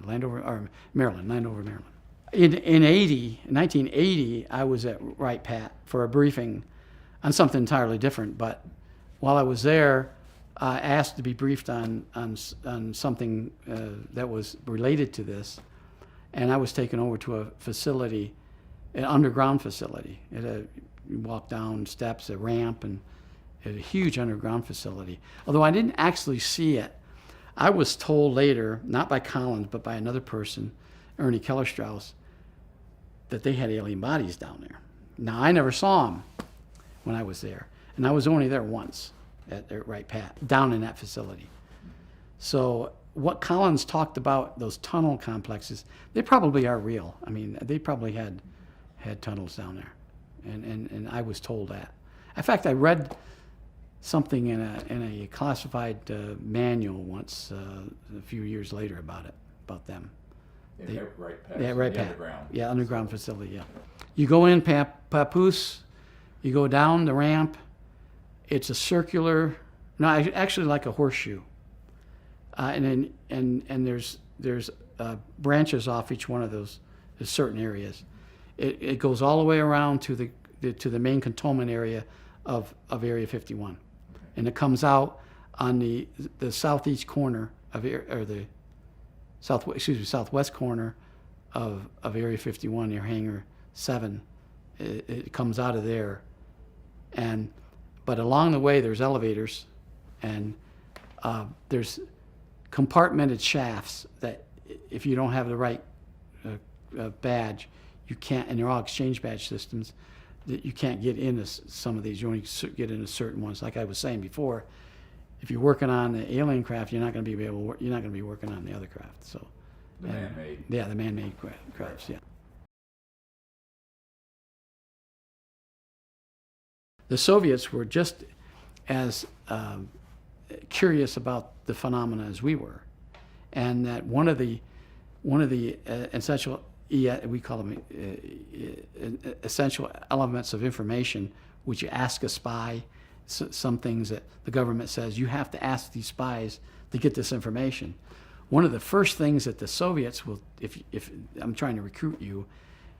Maryland, Landover, Maryland. In 1980, I was at Wright Pat for a briefing on something entirely different. But while I was there, I asked to be briefed on something that was related to this, and I was taken over to a facility, an underground facility. You walk down steps, a ramp, and a huge underground facility. Although I didn't actually see it, I was told later, not by Collins, but by another person, Ernie Keller Strauss, that they had alien bodies down there. Now, I never saw them when I was there, and I was only there once at Wright Pat, down in that facility. So what Collins talked about, those tunnel complexes, they probably are real. I mean, they probably had tunnels down there, and I was told that. In fact, I read something in a classified manual once a few years later about them. Right past Right the Pat. underground. Yeah, underground facility. Yeah, you go in Papoose, you go down the ramp. It's a circular, no, actually like a horseshoe, and there's branches off each one of those certain areas. It goes all the way around to the main cantonment area of Area 51, and it comes out on the southeast corner of the southwest corner of Area 51 near Hangar 7. It comes out of there, but along the way there's elevators, and there's compartmented shafts that if you don't have the right badge, you can't, and they're all exchange badge systems, that you can't get into some of these. You only get into certain ones. Like I was saying before, if you're working on the alien craft, you're not going to be you're not going to be working on the other craft. So, The man-made. Yeah, the man-made crafts. Yeah. The Soviets were just as curious about the phenomena as we were, and that one of the essential, we call them essential elements of information, which you ask a spy. Some things that the government says you have to ask these spies to get this information. One of the first things that the Soviets will, if I'm trying to recruit you,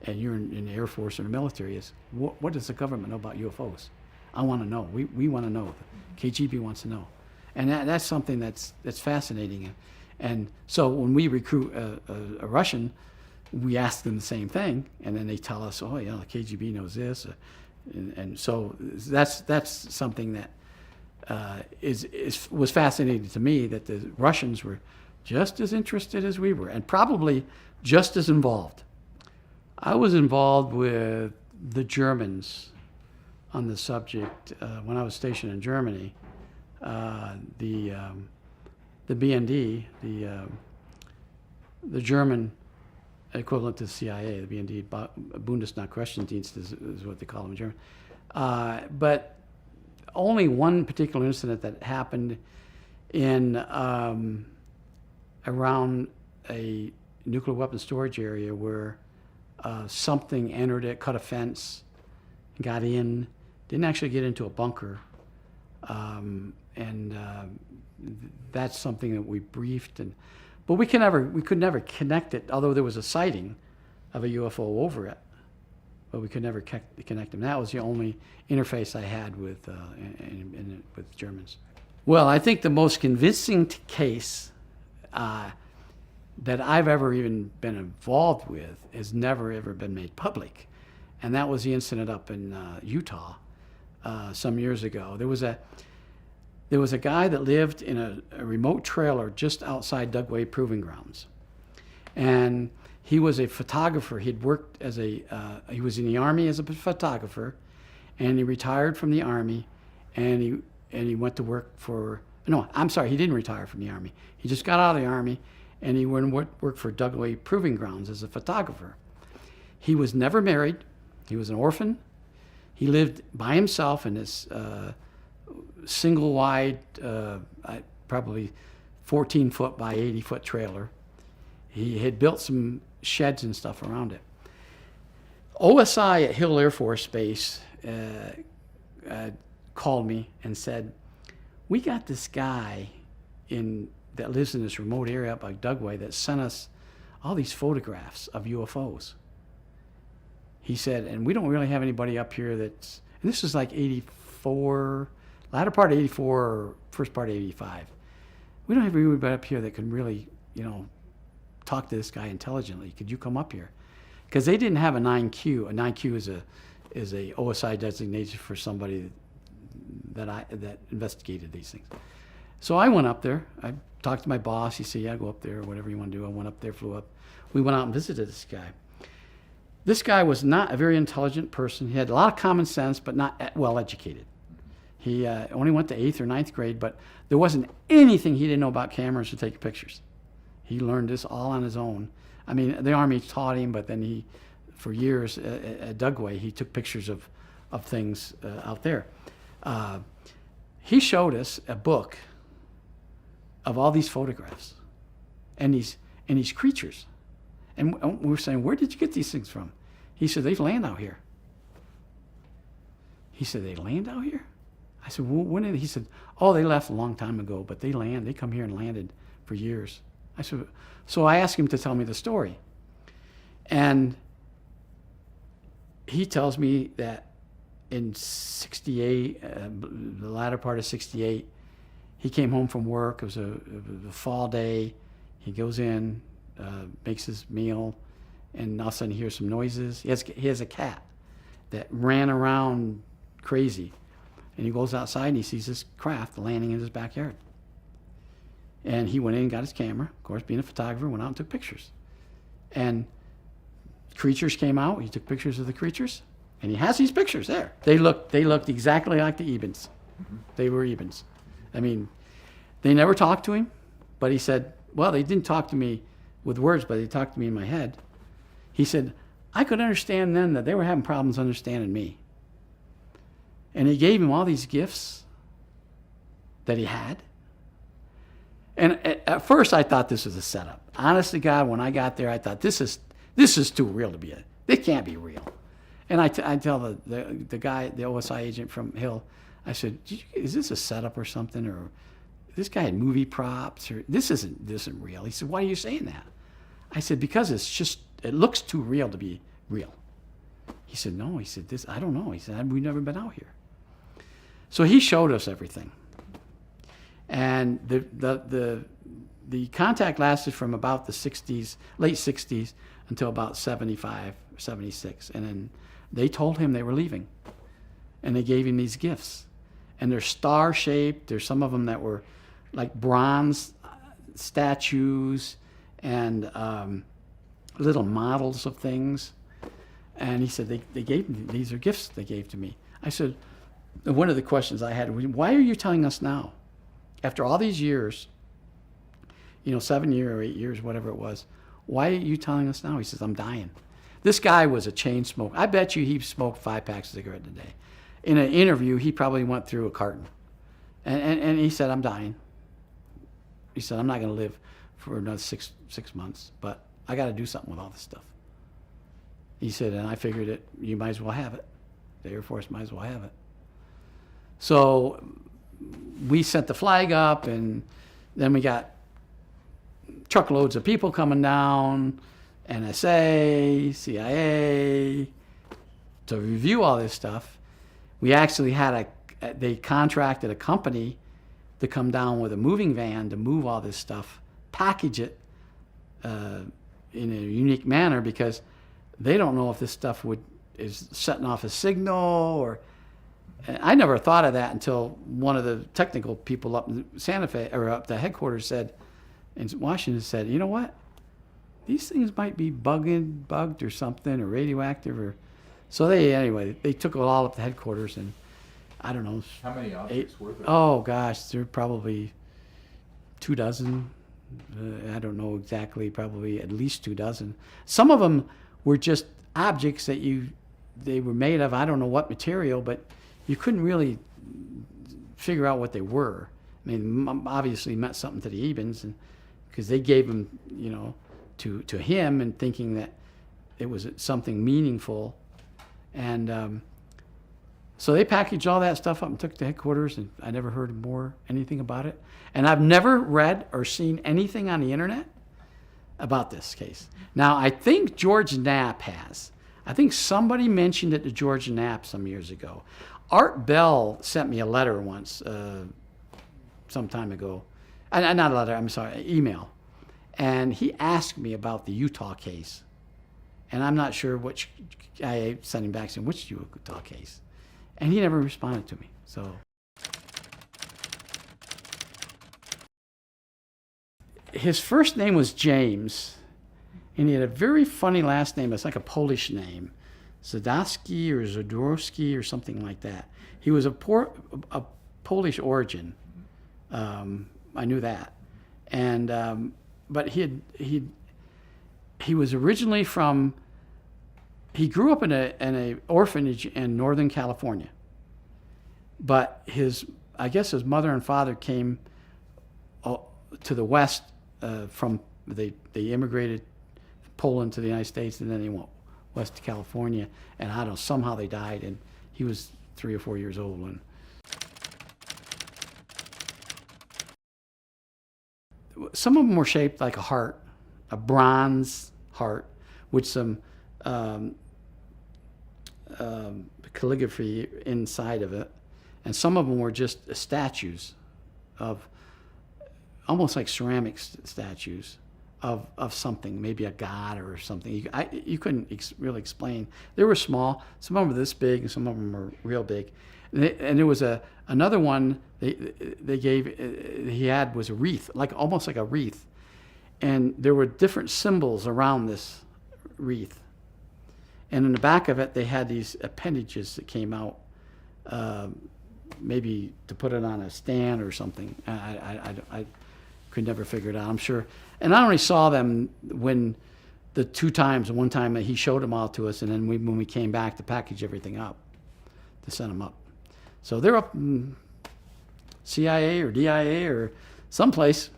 and you're in the Air Force or the military, is what does the government know about UFOs? I want to know. We want to know. KGB wants to know, and that's something that's fascinating. And so when we recruit a Russian, we ask them the same thing, and then they tell us, oh, the KGB knows this, and so that's something that was fascinating to me, that the Russians were just as interested as we were, and probably just as involved. I was involved with the Germans on the subject when I was stationed in Germany. The BND, the German equivalent to the CIA, the BND, Bundesnachrichtendienst is what they call them in German. But only one particular incident that happened in around a nuclear weapon storage area where something entered it, cut a fence, got in, didn't actually get into a bunker, and that's something that we briefed, but we could never connect it. Although there was a sighting of a UFO over it, but we could never connect them. That was the only interface I had with with Germans. Well, I think the most convincing case that I've ever even been involved with has never ever been made public, and that was the incident up in Utah some years ago. There was a guy that lived in a remote trailer just outside Dugway Proving Grounds, and he was a photographer. He'd worked as he was in the Army as a photographer, and he retired from the Army, and he went to work for. No, I'm sorry, he didn't retire from the Army. He just got out of the Army, and he went and worked for Dugway Proving Grounds as a photographer. He was never married. He was an orphan. He lived by himself in this single wide, probably 14-foot by 80-foot trailer. He had built some sheds and stuff around it. OSI at Hill Air Force Base called me and said, we got this guy that lives in this remote area up by Dugway that sent us all these photographs of UFOs. He said, and we don't really have anybody up here that's, and this was like 84, latter part of 84 or first part of 85. We don't have anybody up here that can really, talk to this guy intelligently. Could you come up here? Because they didn't have a 9Q. A 9Q is a OSI designation for somebody that investigated these things. So I went up there. I talked to my boss. He said, yeah, go up there, or whatever you want to do. I went up there, flew up. We went out and visited this guy. This guy was not a very intelligent person. He had a lot of common sense, but not well educated. He only went to 8th or 9th grade, but there wasn't anything he didn't know about cameras or taking pictures. He learned this all on his own. I mean, the Army taught him, but then he, for years at Dugway, he took pictures of things out there. He showed us a book of all these photographs and these creatures. And we were saying, where did you get these things from? He said, they land out here. He said, they land out here? I said, well, when did he said, oh, they left a long time ago, but they come here and landed for years. I said, so I asked him to tell me the story. And he tells me that in 68, the latter part of 68, he came home from work. It was a fall day. He goes in, makes his meal, and all of a sudden he hears some noises. He has a cat that ran around crazy. And he goes outside and he sees this craft landing in his backyard. And he went in and got his camera. Of course, being a photographer, went out and took pictures. And creatures came out. He took pictures of the creatures. And he has these pictures there. They looked exactly like the Ebens. Mm-hmm. They were Ebens. I mean, they never talked to him, but he said, well, they didn't talk to me with words, but they talked to me in my head. He said, I could understand then that they were having problems understanding me. And he gave him all these gifts that he had. And at first I thought this was a setup. Honest to God, when I got there, I thought this is too real to be it can't be real. And I tell the guy, the OSI agent from Hill, I said, is this a setup or something? Or this guy had movie props, or this isn't real. He said, why are you saying that? I said, because it looks too real to be real. He said, no. He said, I don't know. He said, we've never been out here. So he showed us everything. And the contact lasted from about the 60s, late 60s, until about 75, 76. And then they told him they were leaving. And they gave him these gifts. And they're star-shaped. There's some of them that were like bronze statues and little models of things. And he said, they gave me, these are gifts they gave to me. I said, one of the questions I had was, why are you telling us now? After all these years, 7 years or 8 years, whatever it was, why are you telling us now? He says, I'm dying. This guy was a chain smoker. I bet you he smoked 5 packs of cigarettes a day. In an interview, he probably went through a carton. And he said, I'm dying. He said, I'm not going to live for another six months, but I got to do something with all this stuff. He said, and I figured it, you might as well have it. The Air Force might as well have it. So we sent the flag up, and then we got truckloads of people coming down, NSA, CIA, to review all this stuff. We actually had they contracted a company to come down with a moving van to move all this stuff, package it in a unique manner, because they don't know if this stuff is setting off a signal or. I never thought of that until one of the technical people up in Santa Fe, or up the headquarters, said, in Washington, said, you know what? These things might be bugged or something, or radioactive, or. So they took it all up to headquarters, and I don't know. How many objects were there? Oh gosh, there were probably 24. I don't know exactly, probably at least 24. Some of them were just objects that they were made of, I don't know what material, but you couldn't really figure out what they were. I mean, obviously meant something to the Ebens, because they gave them, to him, and thinking that it was something meaningful. And so they packaged all that stuff up and took it to headquarters, and I never heard anything about it. And I've never read or seen anything on the internet about this case. Now, I think George Knapp has. I think somebody mentioned it to George Knapp some years ago. Art Bell sent me a letter once, some time ago. Not a letter, I'm sorry, an email. And he asked me about the Utah case. And I'm not sure which, I sent him back saying, which Utah case? And he never responded to me. So his first name was James, and he had a very funny last name. It's like a Polish name, Zadowski or Zadorski or something like that. He was a Polish origin. I knew that, and but he was originally from. He grew up in a orphanage in Northern California, but I guess his mother and father came to the West from they immigrated Poland to the United States, and then they went west to California, and I don't know, somehow they died, and he was 3 or 4 years old. And some of them were shaped like a heart, a bronze heart, with some calligraphy inside of it, and some of them were just statues of almost like ceramic statues of something, maybe a god or something. You couldn't really explain. They were small. Some of them were this big, and some of them were real big. And there was another one he had was a wreath, almost like a wreath, and there were different symbols around this wreath. And in the back of it, they had these appendages that came out, maybe to put it on a stand or something. I could never figure it out, I'm sure. And I only saw them when one time that he showed them all to us, and then when we came back to package everything up, to send them up. So they're up in CIA or DIA or someplace.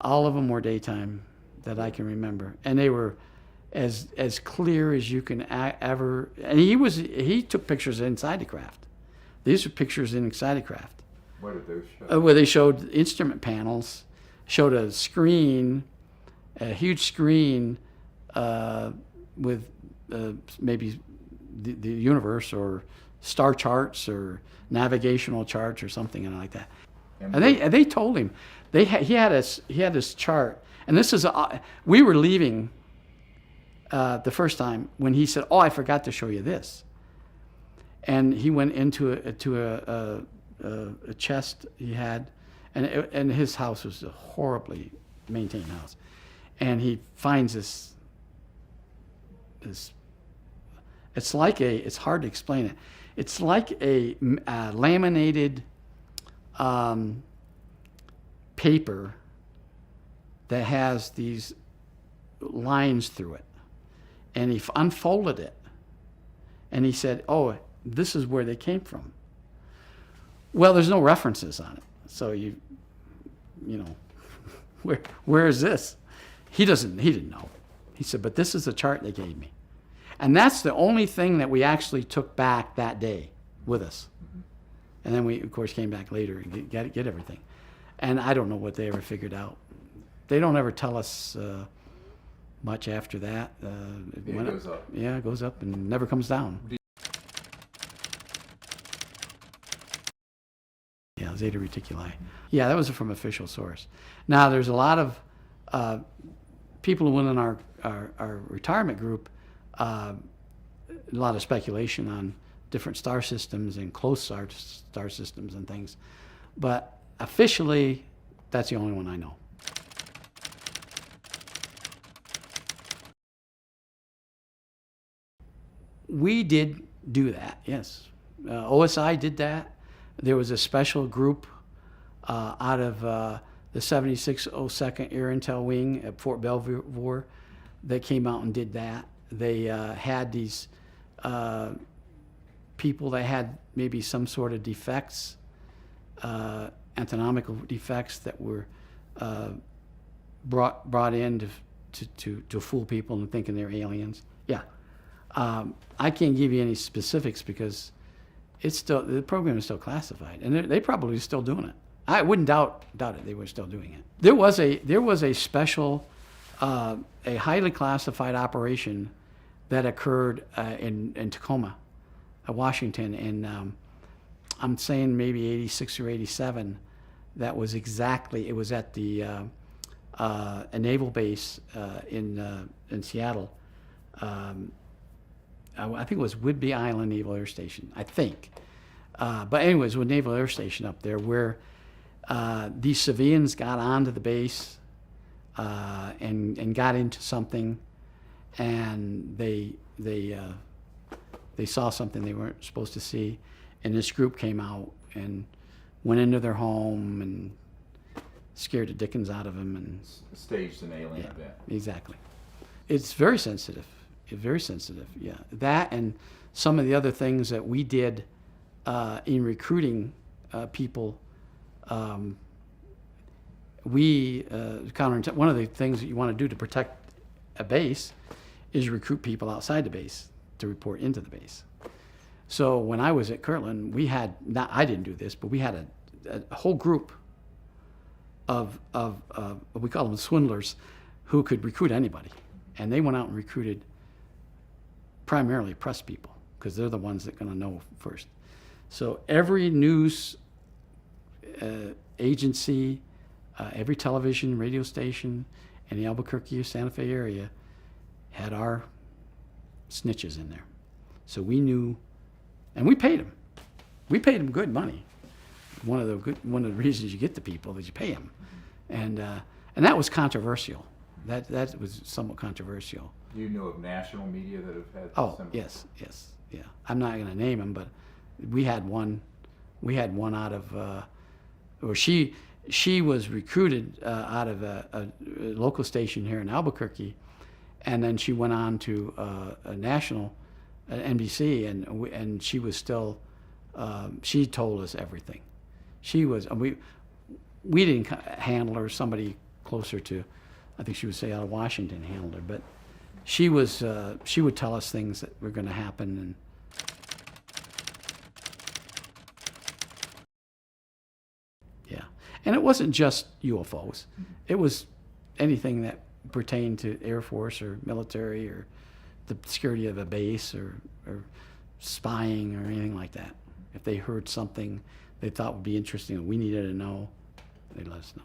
All of them were daytime that I can remember, and they were as clear as you can ever. And he took pictures inside the craft. These are pictures inside the craft. What did those show? Where they showed instrument panels, showed a screen, a huge screen with maybe the universe or star charts or navigational charts or something like that. And they told him he had this chart, and this is we were leaving the first time when he said, "Oh, I forgot to show you this," and he went into a chest he had, and his house was a horribly maintained house, and he finds this. It's hard to explain it. It's like a laminated paper that has these lines through it, and he unfolded it, and he said, "Oh, this is where they came from." Well, there's no references on it, so you know, where is this? He didn't know. He said, "But this is the chart they gave me," and that's the only thing that we actually took back that day with us. And then we, of course, came back later and get everything. And I don't know what they ever figured out. They don't ever tell us much after that. It goes up. Yeah, it goes up and never comes down. Yeah, Zeta Reticuli. Yeah, that was from official source. Now, there's a lot of people within our retirement group, a lot of speculation on different star systems and close star systems and things. But officially, that's the only one I know. We did do that, yes. OSI did that. There was a special group out of the 7602nd Air Intel Wing at Fort Belvoir that came out and did that. They had these people that had maybe some sort of defects, anatomical defects that were brought in to fool people into thinking they're aliens. Yeah. I can't give you any specifics because the program is still classified, and they probably still doing it. I wouldn't doubt it. They were still doing it. There was a special, a highly classified operation that occurred in Tacoma, Washington, in I'm saying maybe 86 or 87. That was exactly. It was at the a naval base in Seattle. I think it was Whidbey Island Naval Air Station, I think. But anyways, with Naval Air Station up there, where these civilians got onto the base and got into something, and they saw something they weren't supposed to see, and this group came out and went into their home and scared the dickens out of them and Staged an alien event. exactly. It's very sensitive. It's very sensitive. Yeah, that and some of the other things that we did in recruiting people. We one of the things that you want to do to protect a base is recruit people outside the base to report into the base. So when I was at Kirtland, we had I didn't do this, but we had a whole group of we call them swindlers, who could recruit anybody, and they went out and recruited primarily press people because they're the ones that are going to know first. So every news agency, every television, radio station in the Albuquerque or Santa Fe area had our snitches in there. So we knew, and we paid them. We paid them good money. One of the reasons you get the people is you pay them, and that was controversial. That was somewhat controversial. Do you know of national media that have had? Oh, similar? yes, yeah. I'm not going to name them, but we had one. We had one out of, or she was recruited out of a local station here in Albuquerque, and then she went on to a national, NBC, and she was still. She told us everything. She was. We didn't handle her. Somebody closer to, I think she would say out of Washington handled her, but she was. She would tell us things that were going to happen, and yeah. And it wasn't just UFOs. It was anything that pertained to Air Force or military or the security of a base or spying or anything like that. If they heard something they thought would be interesting and we needed to know, they'd let us know.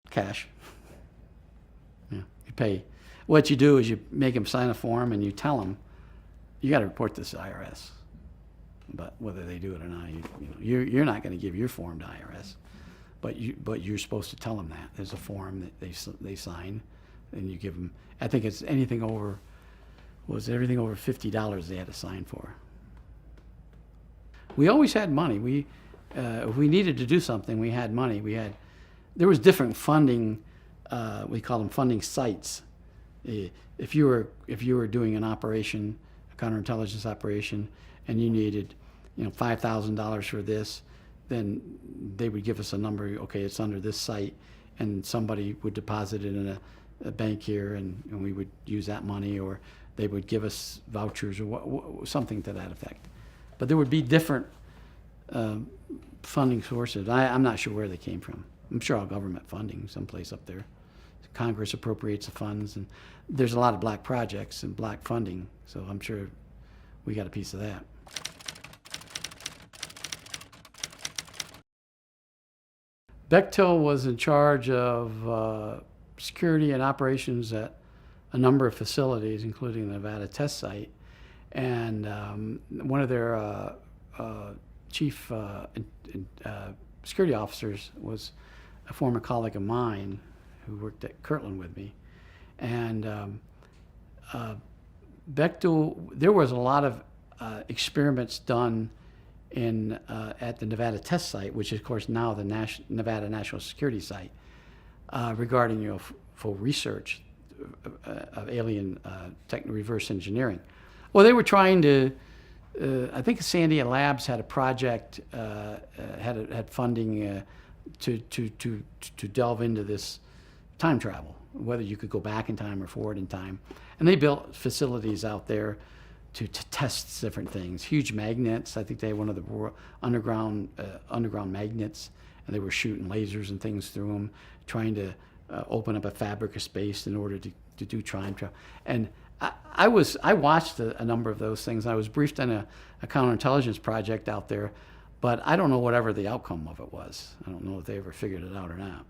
Cash. Yeah, you pay. What you do is you make them sign a form and you tell them, you got to report this to IRS. But whether they do it or not, you're not going to give your form to IRS, but you're supposed to tell them that. There's a form that they sign, and you give them. I think it's anything over. Was everything over $50 they had to sign for. We always had money. If we needed to do something, we had money. There was different funding. We call them funding sites. If you were doing an operation, a counterintelligence operation, and you needed, $5,000 for this, then they would give us a number. Okay, it's under this site, and somebody would deposit it in a bank here, and we would use that money, or they would give us vouchers or something to that effect. But there would be different funding sources. I'm not sure where they came from. I'm sure all government funding someplace up there. Congress appropriates the funds, and there's a lot of black projects and black funding, so I'm sure we got a piece of that. Bechtel was in charge of security and operations at a number of facilities, including the Nevada test site. And one of their chief security officers was a former colleague of mine who worked at Kirtland with me. And Bechtel, there was a lot of experiments done at the Nevada test site, which is, of course, now the Nevada National Security Site, regarding UFO research of alien reverse engineering. Well, they were trying to. I think Sandia Labs had a project, had funding to delve into this time travel, whether you could go back in time or forward in time, and they built facilities out there to test different things. Huge magnets. I think they had one of the underground magnets, and they were shooting lasers and things through them, trying to open up a fabric of space in order to do time travel. And I watched a number of those things. I was briefed on a counterintelligence project out there, but I don't know whatever the outcome of it was. I don't know if they ever figured it out or not.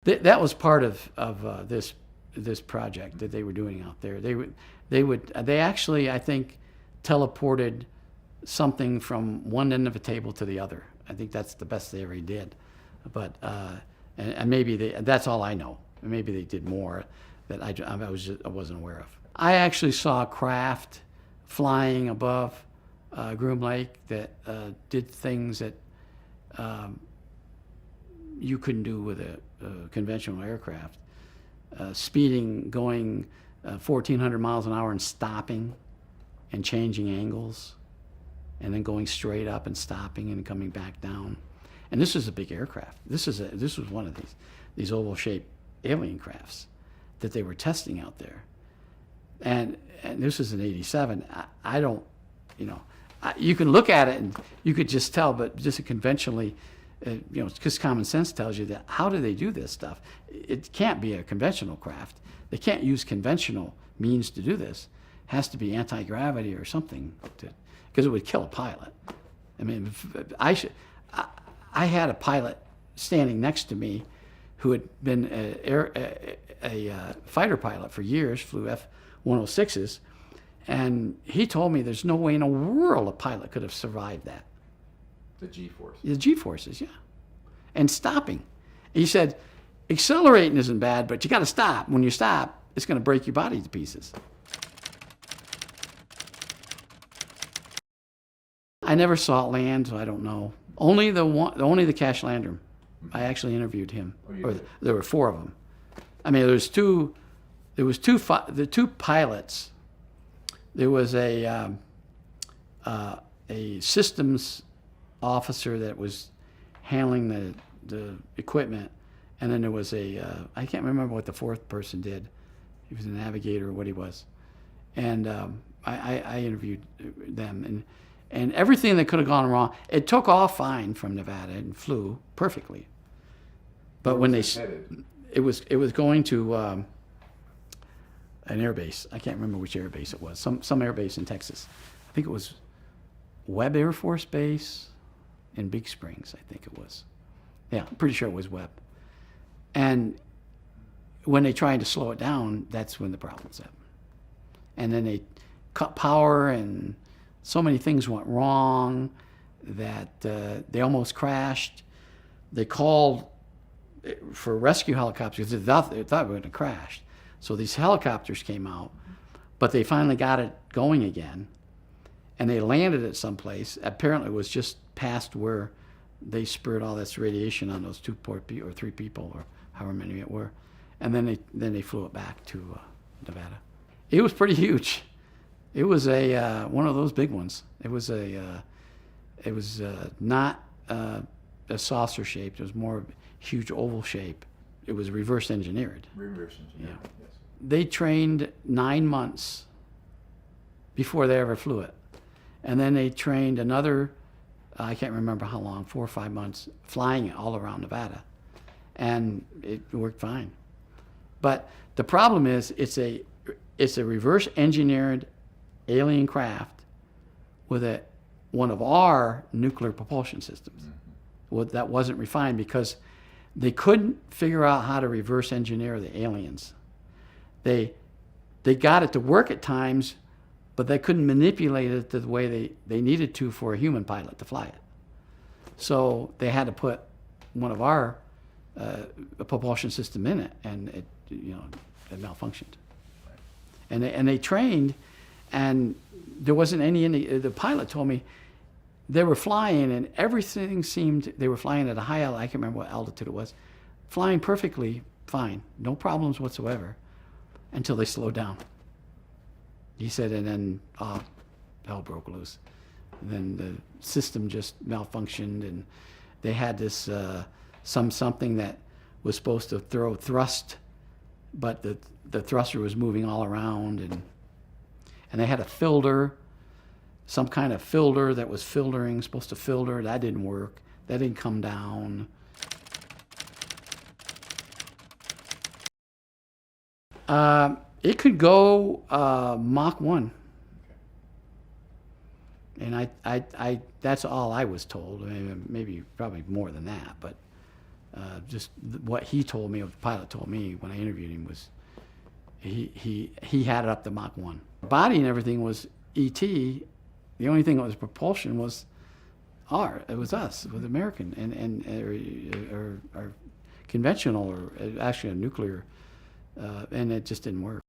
That was part of this project that they were doing out there. They actually, I think, teleported something from one end of a table to the other. I think that's the best they ever did. But and maybe that's all I know. Maybe they did more that I wasn't aware of. I actually saw a craft flying above Groom Lake that did things that you couldn't do with a conventional aircraft. Speeding, going 1,400 miles an hour and stopping and changing angles, and then going straight up and stopping and coming back down. And this is a big aircraft. This was one of these oval-shaped alien crafts that they were testing out there. And this was in '87. I don't, you can look at it and you could just tell, but just conventionally, because common sense tells you that how do they do this stuff? It can't be a conventional craft. They can't use conventional means to do this. It has to be anti-gravity or something, because it would kill a pilot. I mean, I had a pilot standing next to me who had been a fighter pilot for years, flew F-106s, and he told me there's no way in the world a pilot could have survived that. The G-force. The G-forces, yeah. And stopping. He said, accelerating isn't bad, but you got to stop. When you stop, it's going to break your body to pieces. I never saw it land, so I don't know. Only the Cash Lander. I actually interviewed him. Oh, you Or did? there were 4 of them. I mean, the two pilots. There was a systems officer that was handling the equipment, and then there was I can't remember what the 4th person did. He was a navigator or what he was, and I interviewed them, and everything that could have gone wrong. It took off fine from Nevada and flew perfectly, but when was it headed? it was going to an airbase. I can't remember which airbase it was. Some airbase in Texas. I think it was Webb Air Force Base in Big Springs, I think it was. Yeah, I'm pretty sure it was Webb. And when they tried to slow it down, that's when the problems happened. And then they cut power, and so many things went wrong that they almost crashed. They called for rescue helicopters. They thought we were going to crash. So these helicopters came out, but they finally got it going again. And they landed at some place. Apparently it was just past where they spurred all this radiation on those 2 or 3 people, or however many it were. And then they flew it back to Nevada. It was pretty huge. It was one of those big ones. It was not a saucer shaped. It was more huge oval shape. It was reverse engineered. Reverse engineering, Yeah. yes. They trained 9 months before they ever flew it. And then they trained another, I can't remember how long, 4 or 5 months, flying it all around Nevada. And it worked fine. But the problem is it's a reverse engineered alien craft with one of our nuclear propulsion systems. That wasn't refined because they couldn't figure out how to reverse engineer the aliens. They got it to work at times, but they couldn't manipulate it the way they needed to for a human pilot to fly it. So they had to put one of our propulsion system in it, and it malfunctioned. And they trained, and there wasn't any. The pilot told me they were flying, and everything seemed. They were flying at a high altitude. I can't remember what altitude it was. Flying perfectly fine, no problems whatsoever, until they slowed down. He said, and then hell broke loose. And then the system just malfunctioned, and they had this something that was supposed to throw thrust, but the thruster was moving all around, and they had a filter, some kind of filter that was filtering, supposed to filter. That didn't work. That didn't come down. It could go Mach 1. And I that's all I was told. I mean, maybe probably more than that, but just what he told me, what the pilot told me when I interviewed him was he had it up to Mach 1. Body and everything was ET. The only thing that was propulsion was it was us, with American or conventional or actually a nuclear, and it just didn't work.